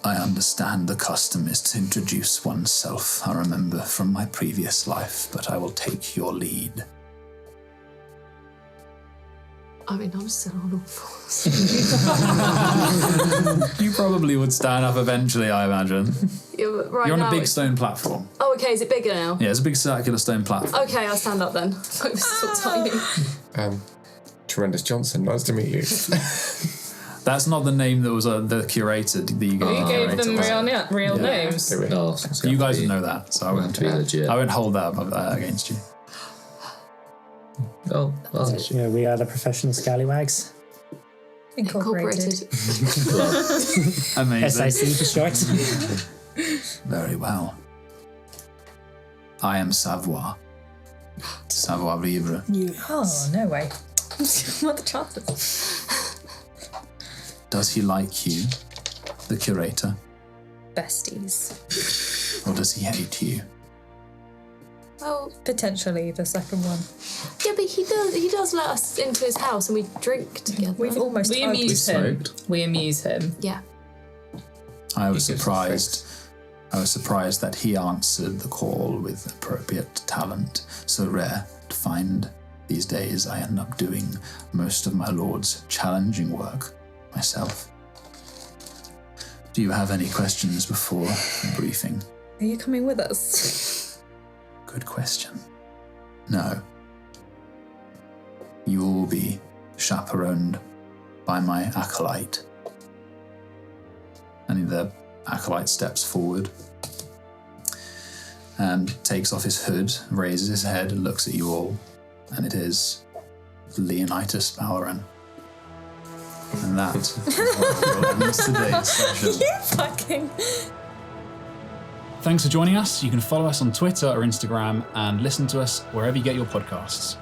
I understand the custom is to introduce oneself, I remember from my previous life, but I will take your lead. I mean, I'm still on all fours. You probably would stand up eventually, I imagine. Right You're on now a big it's- stone platform. Oh, okay. Is it bigger now? Yeah, it's a big circular stone platform. Okay, I'll stand up then. It was so tiny. Tremendous Johnson, nice to meet you. That's not the name that was the curator that you gave. You gave them real names. Oh, You guys would know that, so I want to be legit. won't hold that against you. Oh, well, Yeah, we are the professional scallywags. Incorporated. Amazing. SIC for short. Very well. I am Savoir. Savoir vivre. Oh, no way. What are the chances? Does he like you, the curator, Besties. or does he hate you? Well, Potentially the second one. yeah, but he does let us into his house and we drink together. We've almost We amuse him. smoked. We amuse him. Yeah. I was gives us surprised. I was surprised that he answered the call with appropriate talent, so rare to find. These days, I end up doing most of my lord's challenging work myself. Do you have any questions before the briefing? Are you coming with us? Good question. No. You will be chaperoned by my acolyte. And the acolyte steps forward and takes off his hood, raises his head and looks at you all. And it is Leonidas Balleran. And that is what will end today's session. Fucking. Thanks for joining us. You can follow us on Twitter or Instagram and listen to us wherever you get your podcasts.